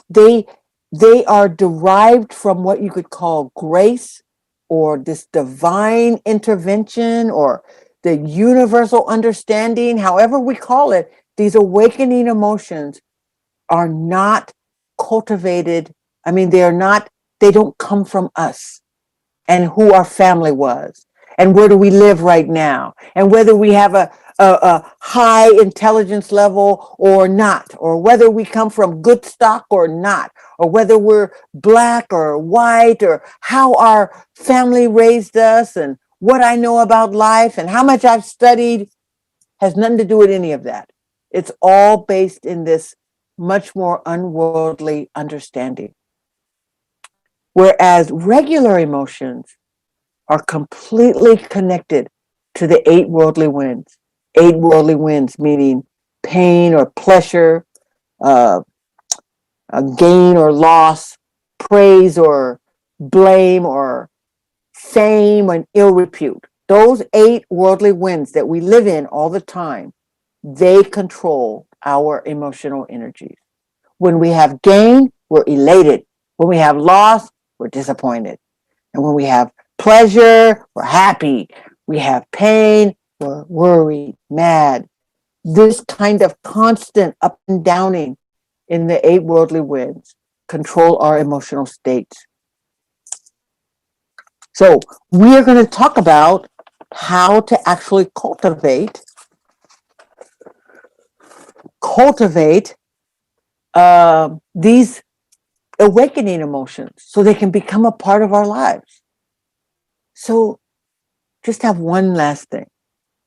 they they are derived from what you could call grace, or this divine intervention, or the universal understanding. However we call it, these awakening emotions are not cultivated. I mean, they don't come from us and who our family was and where do we live right now and whether we have a high intelligence level or not, or whether we come from good stock or not, or whether we're black or white, or how our family raised us and what I know about life and how much I've studied. Has nothing to do with any of that. It's all based in this much more unworldly understanding. Whereas regular emotions are completely connected to the eight worldly winds. Eight worldly winds meaning pain or pleasure, uh, gain or loss, praise or blame, or fame and ill repute. Those eight worldly winds that we live in all the time, they control our emotional energies. When we have gain, we're elated. When we have loss, we're disappointed. And when we have pleasure, we're happy. We have pain, we're worried, mad. This kind of constant up and downing in the eight worldly winds control our emotional states. So we are going to talk about how to actually cultivate these awakening emotions so they can become a part of our lives. So just have one last thing.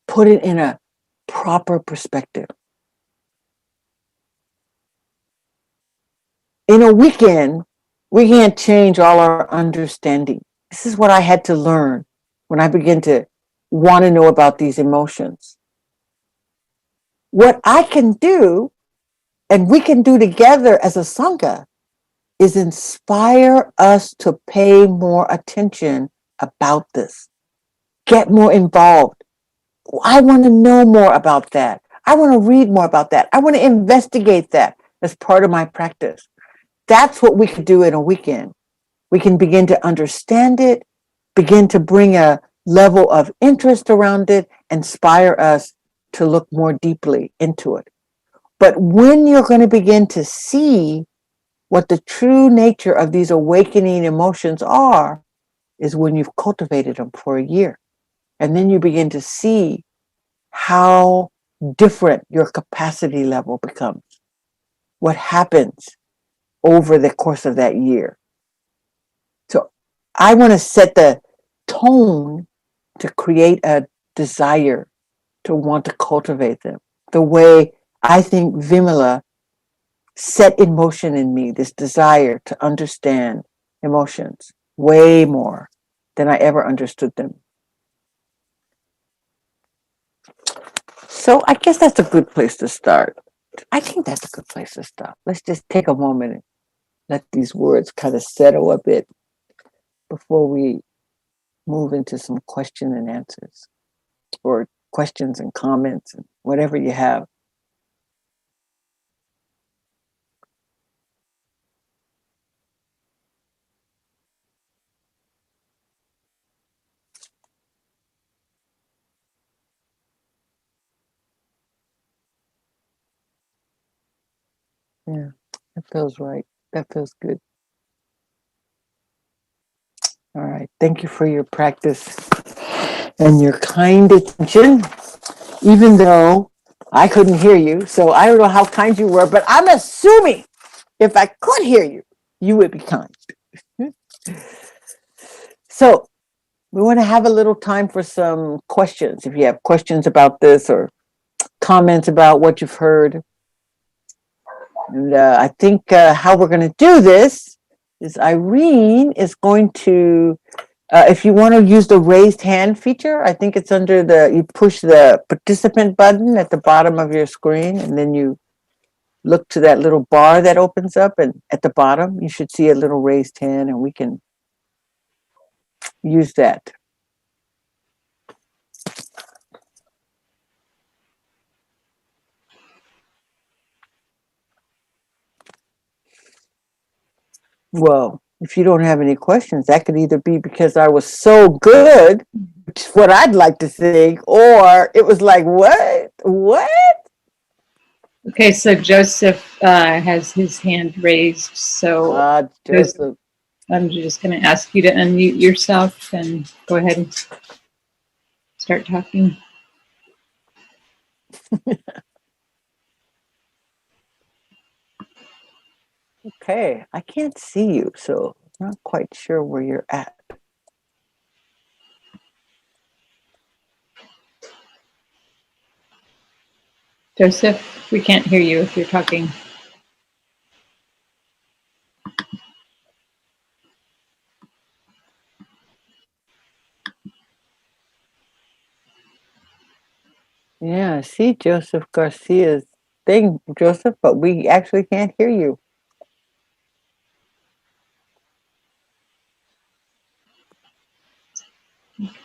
Put it in a proper perspective. In a weekend, we can't change all our understanding. This is what I had to learn when I began to want to know about these emotions. What I can do, and we can do together as a Sangha, is inspire us to pay more attention about this. Get more involved. I want to know more about that. I want to read more about that. I want to investigate that as part of my practice. That's what we could do in a weekend. We can begin to understand it, begin to bring a level of interest around it, inspire us to look more deeply into it. But when you're going to begin to see what the true nature of these awakening emotions are, is when you've cultivated them for a year. And then you begin to see how different your capacity level becomes. What happens over the course of that year. So I want to set the tone to create a desire to want to cultivate them. The way I think Vimala set in motion in me this desire to understand emotions way more than I ever understood them. So I guess that's a good place to start. I think that's a good place to start. Let's just take a moment and let these words kind of settle a bit before we move into some question and answers, or questions and comments and whatever you have. Yeah, that feels right. That feels good. All right. Thank you for your practice and your kind attention, even though I couldn't hear you. So I don't know how kind you were, but I'm assuming if I could hear you, you would be kind. So we want to have a little time for some questions. If you have questions about this or comments about what you've heard. And I think how we're going to do this is Irene is going to, if you want to use the raised hand feature, I think it's under you push the participant button at the bottom of your screen, and then you look to that little bar that opens up, and at the bottom, you should see a little raised hand, and we can use that. Well, if you don't have any questions, that could either be because I was so good, which is what I'd like to think, or it was like, what? What? Okay, so Joseph has his hand raised. So Joseph. I'm just going to ask you to unmute yourself and go ahead and start talking. Okay, I can't see you, so I'm not quite sure where you're at. Joseph, we can't hear you if you're talking. Yeah, I see Joseph Garcia's thing, Joseph, but we actually can't hear you.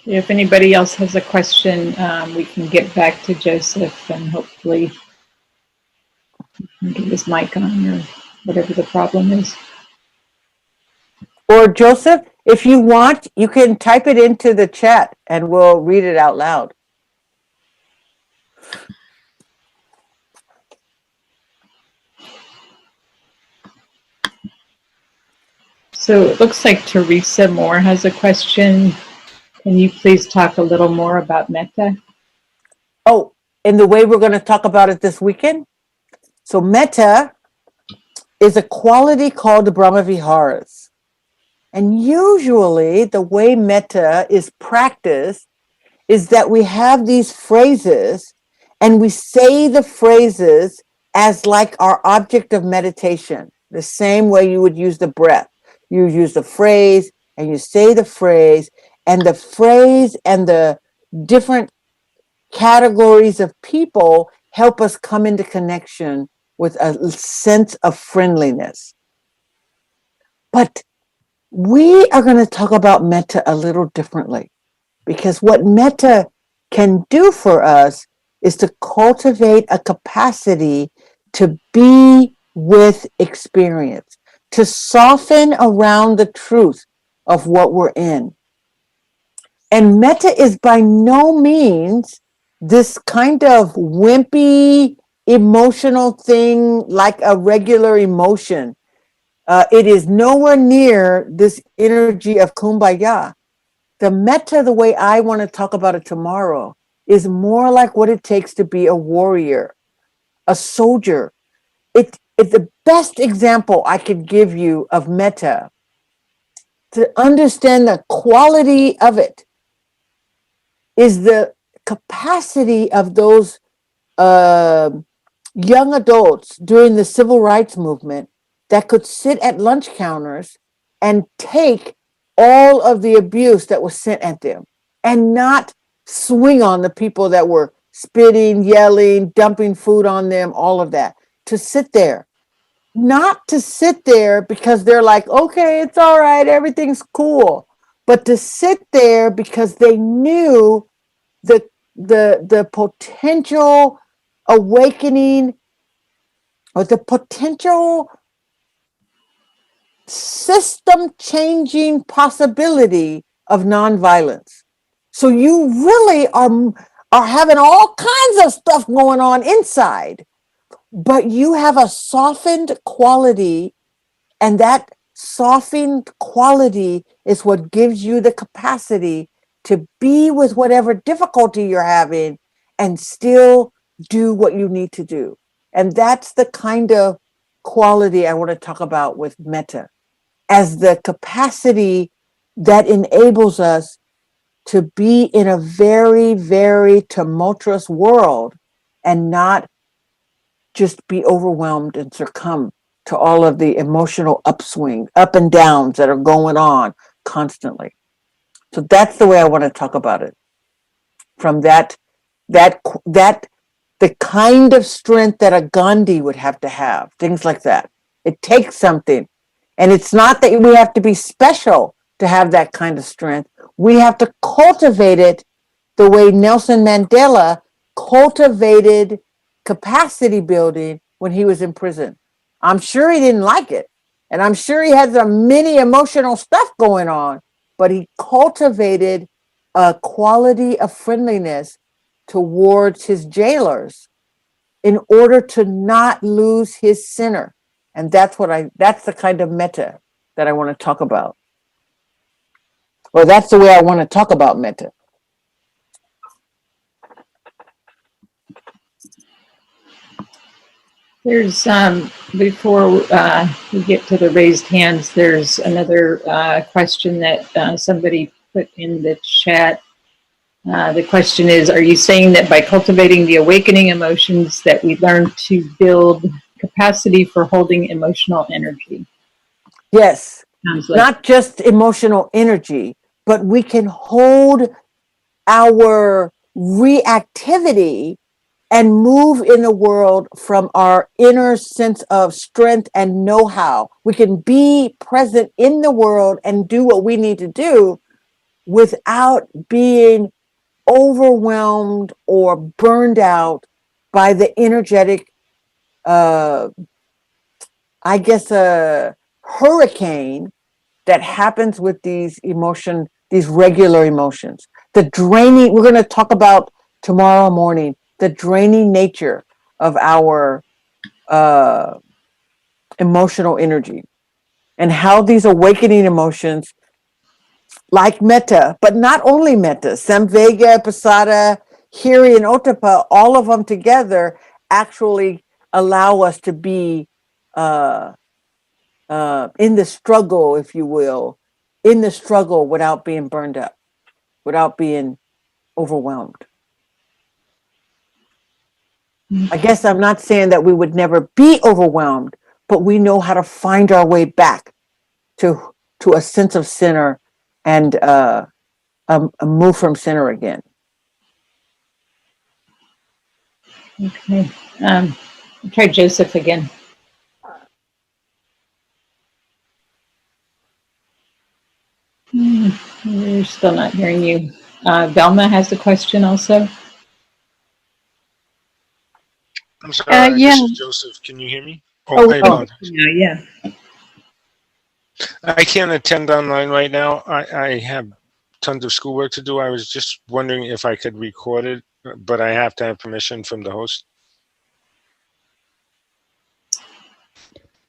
If anybody else has a question, we can get back to Joseph and hopefully get his mic on or whatever the problem is. Or Joseph, if you want, you can type it into the chat and we'll read it out loud. So it looks like Teresa Moore has a question. Can you please talk a little more about metta? Oh, and the way we're going to talk about it this weekend? So metta is a quality called the Brahmaviharas. And usually the way metta is practiced is that we have these phrases and we say the phrases as like our object of meditation, the same way you would use the breath. You use the phrase and you say the phrase, and the different categories of people help us come into connection with a sense of friendliness. But we are going to talk about metta a little differently, because what metta can do for us is to cultivate a capacity to be with experience, to soften around the truth of what we're in. And metta is by no means this kind of wimpy emotional thing like a regular emotion. It is nowhere near this energy of kumbaya. The metta, the way I want to talk about it tomorrow, is more like what it takes to be a warrior, a soldier. It's the best example I could give you of metta, to understand the quality of it, is capacity of those young adults during the civil rights movement that could sit at lunch counters and take all of the abuse that was sent at them and not swing on the people that were spitting, yelling, dumping food on them, all of that. To sit there, not to sit there because they're like, okay, it's all right, everything's cool, but to sit there because they knew the the potential awakening or the potential system changing possibility of nonviolence. So you really are having all kinds of stuff going on inside, but you have a softened quality, and that softened quality is what gives you the capacity to be with whatever difficulty you're having and still do what you need to do. And that's the kind of quality I want to talk about with metta as the capacity that enables us to be in a very, very tumultuous world and not just be overwhelmed and succumb to all of the emotional upswing, up and downs that are going on constantly. So that's the way I want to talk about it. From that the kind of strength that a Gandhi would have to have, things like that. It takes something. And it's not that we have to be special to have that kind of strength. We have to cultivate it the way Nelson Mandela cultivated capacity building when he was in prison. I'm sure he didn't like it. And I'm sure he had some many emotional stuff going on, but he cultivated a quality of friendliness towards his jailers in order to not lose his center. And that's the kind of metta that I want to talk about. Or that's the way I want to talk about metta. There's, before we get to the raised hands, there's another question that somebody put in the chat. The question is, are you saying that by cultivating the awakening emotions that we learn to build capacity for holding emotional energy? Yes, Sounds like not just emotional energy, but we can hold our reactivity and move in the world from our inner sense of strength and know-how. We can be present in the world and do what we need to do without being overwhelmed or burned out by the energetic, I guess, a hurricane that happens with these regular emotions. The draining, we're going to talk about tomorrow morning, the draining nature of our emotional energy and how these awakening emotions, like metta, but not only metta, samvega, pasada, hiri, and ottappa, all of them together actually allow us to be in the struggle, if you will, in the struggle without being burned up, without being overwhelmed. I guess I'm not saying that we would never be overwhelmed, but we know how to find our way back to a sense of center and a move from center again. okay. Try Joseph again. We're still not hearing you. Velma has a question also. I'm sorry, yeah. this is Joseph. Can you hear me? I apologize. Yeah. I can't attend online right now. I have tons of schoolwork to do. I was just wondering if I could record it, but I have to have permission from the host.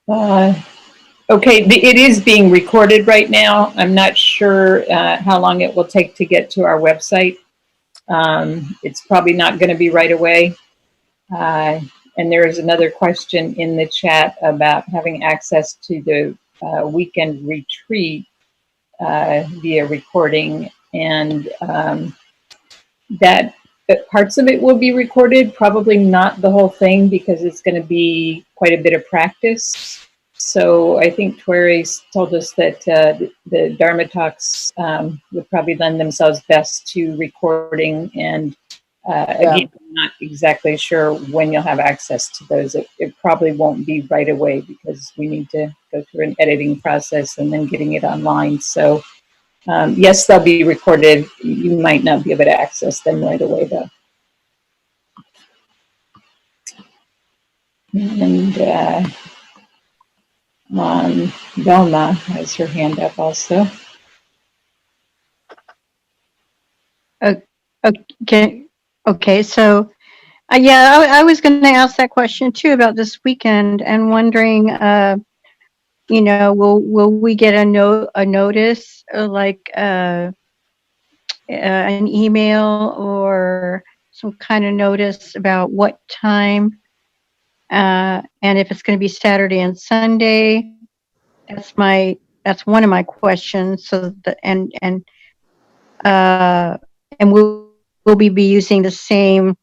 Okay, it is being recorded right now. I'm not sure how long it will take to get to our website. It's probably not going to be right away. And there is another question in the chat about having access to the weekend retreat via recording. And that Parts of it will be recorded, probably not the whole thing, because it's going to be quite a bit of practice. So I think Tuere's told us that the Dharma talks would probably lend themselves best to recording. And again, I'm not exactly sure when you'll have access to those. It probably won't be right away, because we need to go through an editing process and then getting it online. So yes, they'll be recorded. You might not be able to access them right away, though. And Velma has her hand up also. Okay, so yeah, I was going to ask that question too about this weekend, and wondering, will we get a notice, like an email or some kind of notice about what time, and if it's going to be Saturday and Sunday? That's one of my questions. So and will we be using the same,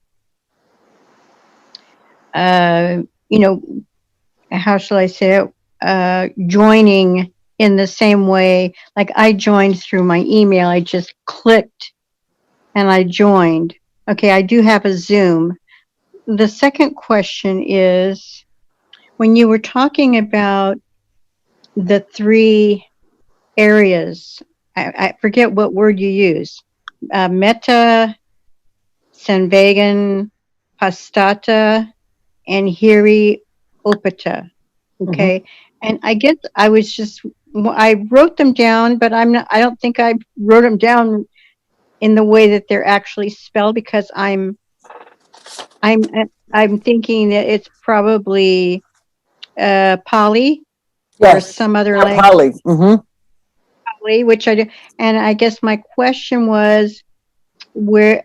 how shall I say it, joining in the same way? Like, I joined through my email. I just clicked and I joined. Okay, I do have a Zoom. The second question is, when you were talking about the 3 areas, I forget what word you use, metta, Sanvegan, Pastata, and Hiri Opata. Okay. And I guess I wrote them down, but I don't think I wrote them down in the way that they're actually spelled, because I'm thinking that it's probably Pali or some other language, Pali, which I do. And I guess my question was, where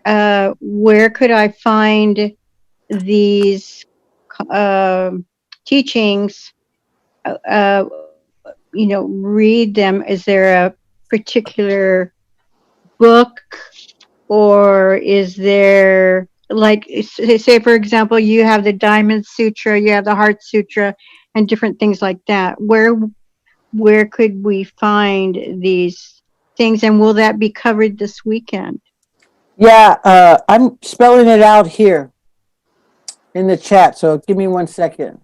could I find these teachings, read them? Is there a particular book, or is there, like, say for example, you have the Diamond Sutra, you have the Heart Sutra, and different things like that? Where could we find these things, and will that be covered this weekend? Yeah, I'm spelling it out here in the chat, so give me 1 second.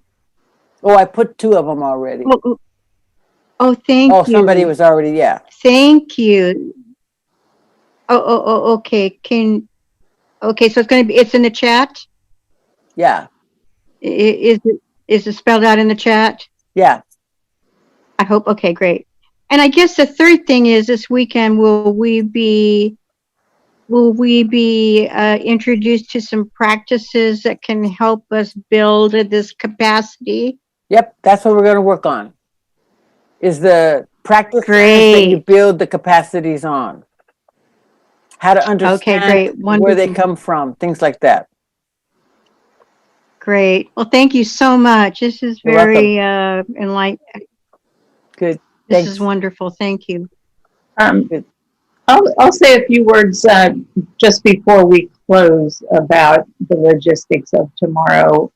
Oh, I put 2 of them already. Thank you. Somebody was already, yeah. Thank you. Okay. Okay, so it's in the chat? Yeah. Is it spelled out in the chat? Yeah. I hope. Okay, great. And I guess the third thing is, this weekend, will we be introduced to some practices that can help us build this capacity? Yep, that's what we're going to work on. Is the practices that you build the capacities on. How to understand where they come from, things like that. Great. Well, thank you so much. This is very enlightening. Good. This is wonderful. Thank you. I'll say a few words just before we close about the logistics of tomorrow.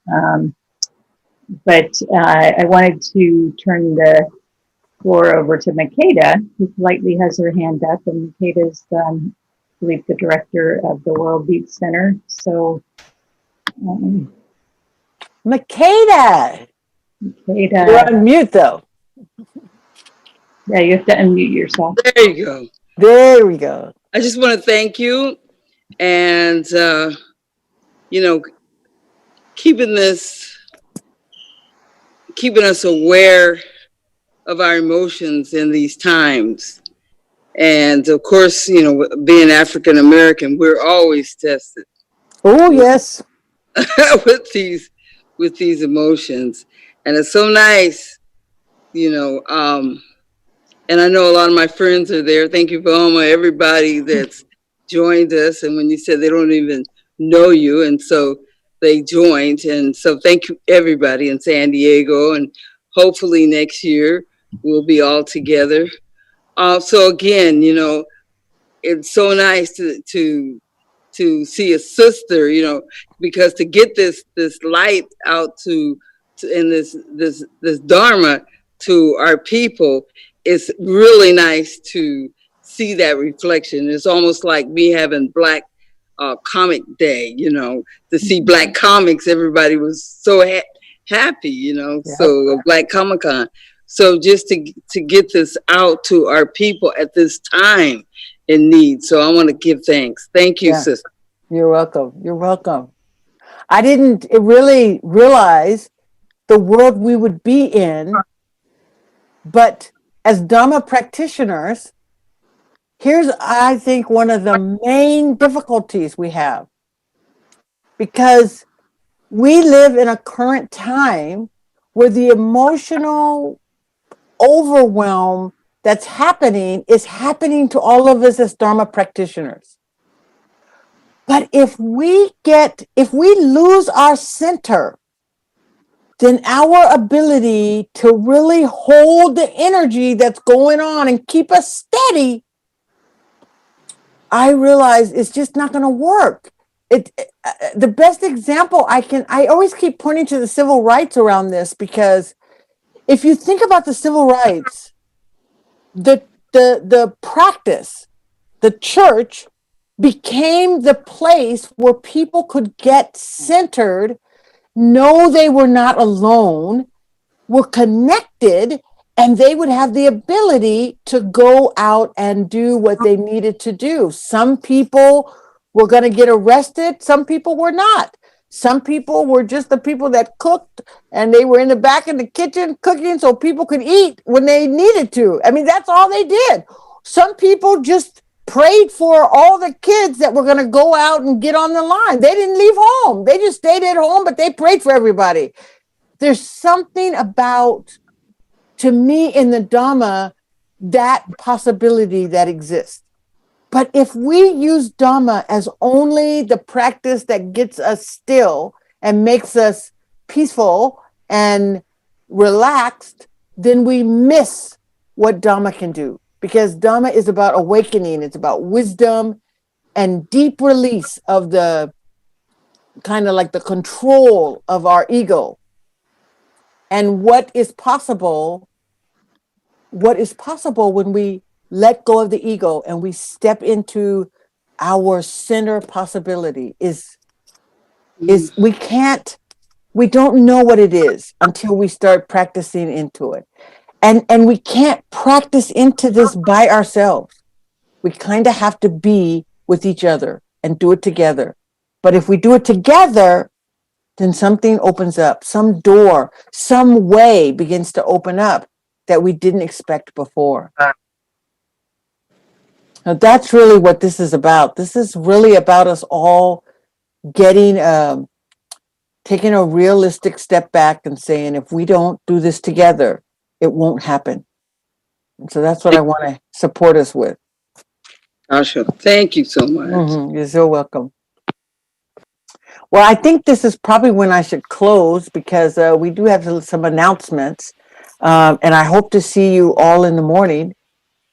But I wanted to turn the floor over to Makeda, who politely has her hand up. And Makeda's, I believe, the director of the Worldbeat Center. So, Makeda! You're on mute, though. Yeah, you have to unmute yourself. There you go. There we go. I just want to thank you, and keeping us aware of our emotions in these times. And of course, being African American, we're always tested. Oh, yes. with these emotions. And it's so nice, and I know a lot of my friends are there. Thank you, Velma, everybody that's joined us. And when you said they don't even know you, and so they joined. And so thank you, everybody in San Diego. And hopefully next year we'll be all together. So again, it's so nice to to see a sister, you know, because to get this light out to and this Dharma to our people, it's really nice to see that reflection. It's almost like me having Black Comic Day, you know, to see Black comics. Everybody was so happy, you know. Yep. So Black Comic Con. So just to get this out to our people at this time in need. So I want to give thanks. Thank you, Yeah. sister. You're welcome. You're welcome. I didn't really realize the world we would be in, but as Dharma practitioners, here's, I think, one of the main difficulties we have, because we live in a current time where the emotional overwhelm that's happening is happening to all of us as Dharma practitioners. But if we lose our center, then our ability to really hold the energy that's going on and keep us steady, I realize it's just not going to work. The best example I always keep pointing to the civil rights around this, because if you think about the civil rights, the practice, the church became the place where people could get centered, know they were not alone, were connected, and they would have the ability to go out and do what they needed to do. Some people were going to get arrested. Some people were not. Some people were just the people that cooked, and they were in the back in the kitchen cooking so people could eat when they needed to. I mean, that's all they did. Some people just prayed for all the kids that were going to go out and get on the line. They didn't leave home. They just stayed at home, but they prayed for everybody. There's something about, to me, in the Dhamma, that possibility that exists. But if we use Dhamma as only the practice that gets us still and makes us peaceful and relaxed, then we miss what Dhamma can do. Because Dhamma is about awakening, it's about wisdom and deep release of the kind of like the control of our ego. And what is possible when we let go of the ego and we step into our center possibility is we don't know what it is until we start practicing into it. And we can't practice into this by ourselves. We kind of have to be with each other and do it together. But if we do it together, then something opens up, some door, some way begins to open up that we didn't expect before. Now, that's really what this is about. This is really about us all getting, taking a realistic step back and saying, if we don't do this together, it won't happen. And so that's what I want to support us with. Asha, thank you so much. You're so welcome. Well, I think this is probably when I should close, because we do have some announcements, and I hope to see you all in the morning.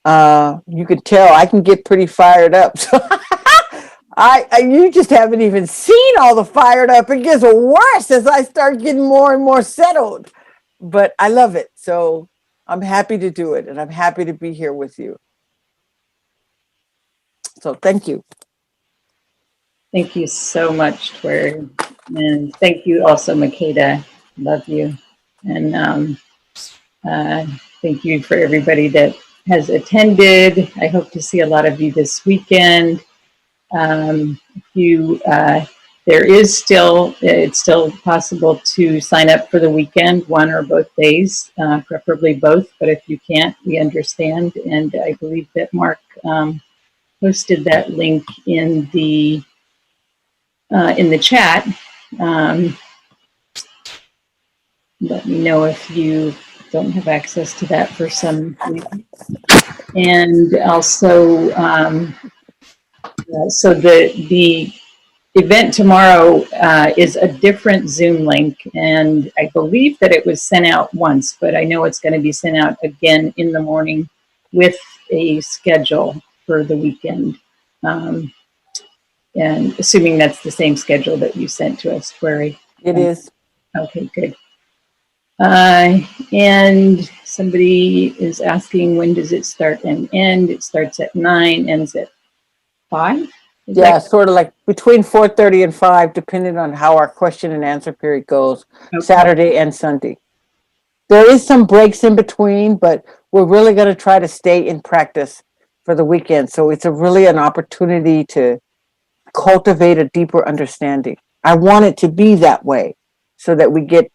You can tell I can get pretty fired up. So you just haven't even seen all the fired up. It gets worse as I start getting more and more settled. But I love it. So I'm happy to do it, and I'm happy to be here with you. So thank you. Thank you so much, Tuere. And thank you also, Makeda. Love you. And thank you for everybody that has attended. I hope to see a lot of you this weekend. It's still possible to sign up for the weekend, one or both days, preferably both. But if you can't, we understand. And I believe that Mark posted that link in the chat. Let me know if you don't have access to that for some reason. And also, so the event tomorrow is a different Zoom link, and I believe that it was sent out once, but I know it's going to be sent out again in the morning with a schedule for the weekend. And assuming that's the same schedule that you sent to us, Tuere. It is. Okay, good. And somebody is asking, when does it start and end? It starts at 9, ends at 5? Yeah, sort of like between 4:30 and 5, depending on how our question and answer period goes, Okay. Saturday and Sunday. There is some breaks in between, but we're really going to try to stay in practice for the weekend. So it's really an opportunity to cultivate a deeper understanding. I want it to be that way so that we get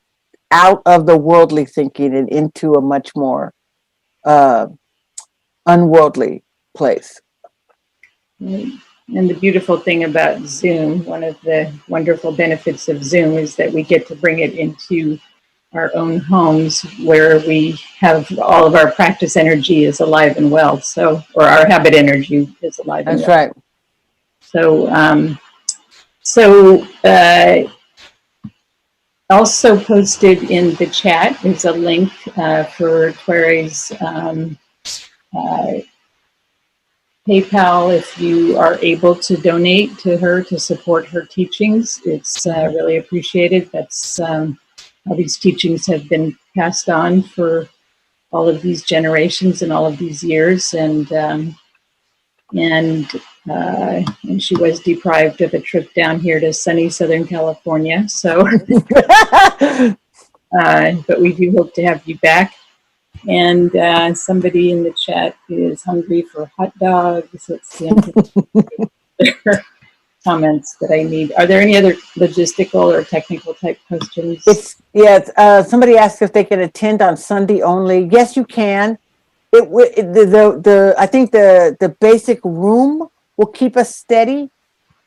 out of the worldly thinking and into a much more unworldly place. Right. And the beautiful thing about Zoom, one of the wonderful benefits of Zoom is that we get to bring it into our own homes where we have all of our practice energy is alive and well. So, or our habit energy is alive and That's well. right. So, also posted in the chat is a link for Tuere's PayPal if you are able to donate to her to support her teachings. It's really appreciated. That's how these teachings have been passed on for all of these generations and all of these years, and she was deprived of a trip down here to sunny Southern California. So, but we do hope to have you back. And somebody in the chat is hungry for hot dogs. Let's see, I'm comments that I need. Are there any other logistical or technical type questions? Somebody asked if they can attend on Sunday only. Yes, you can. I think the basic room will keep us steady,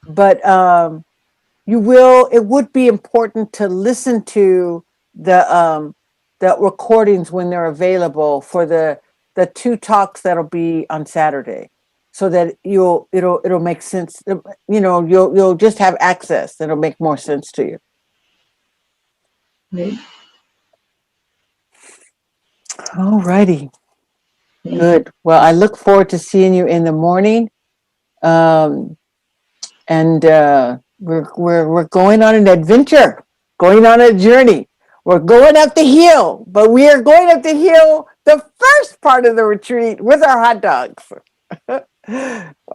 but it would be important to listen to the recordings when they're available for the 2 talks that'll be on Saturday, so that it'll make sense. You'll just have access. It'll make more sense to you. Right. All righty. Good. Well, I look forward to seeing you in the morning. And we're going on an adventure, going on a journey. We're going up the hill, but we are going up the hill the first part of the retreat with our hot dogs.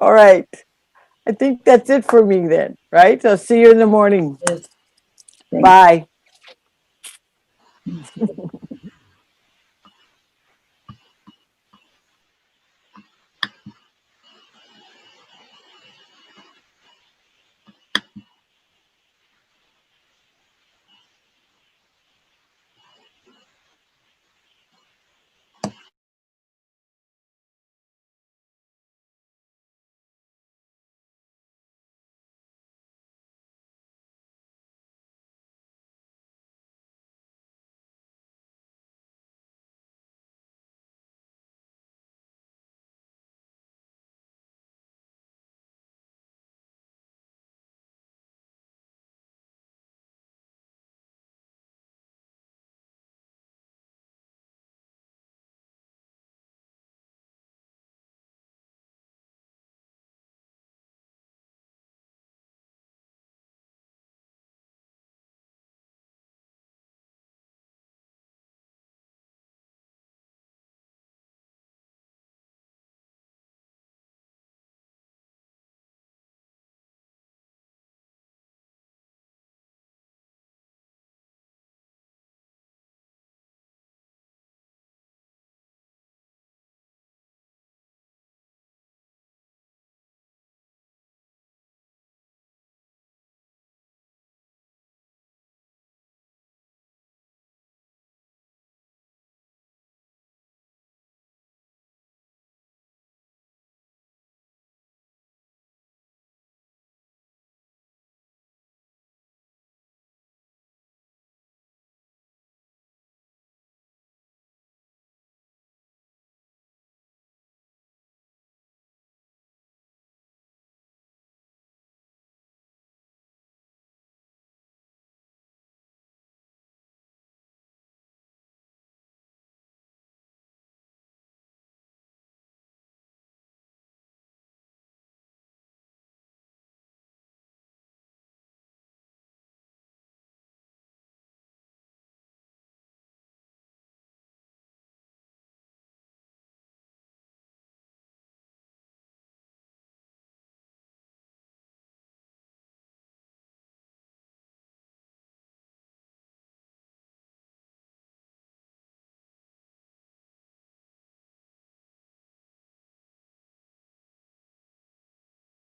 All right. I think that's it for me then, right? So see you in the morning. Yes. Bye.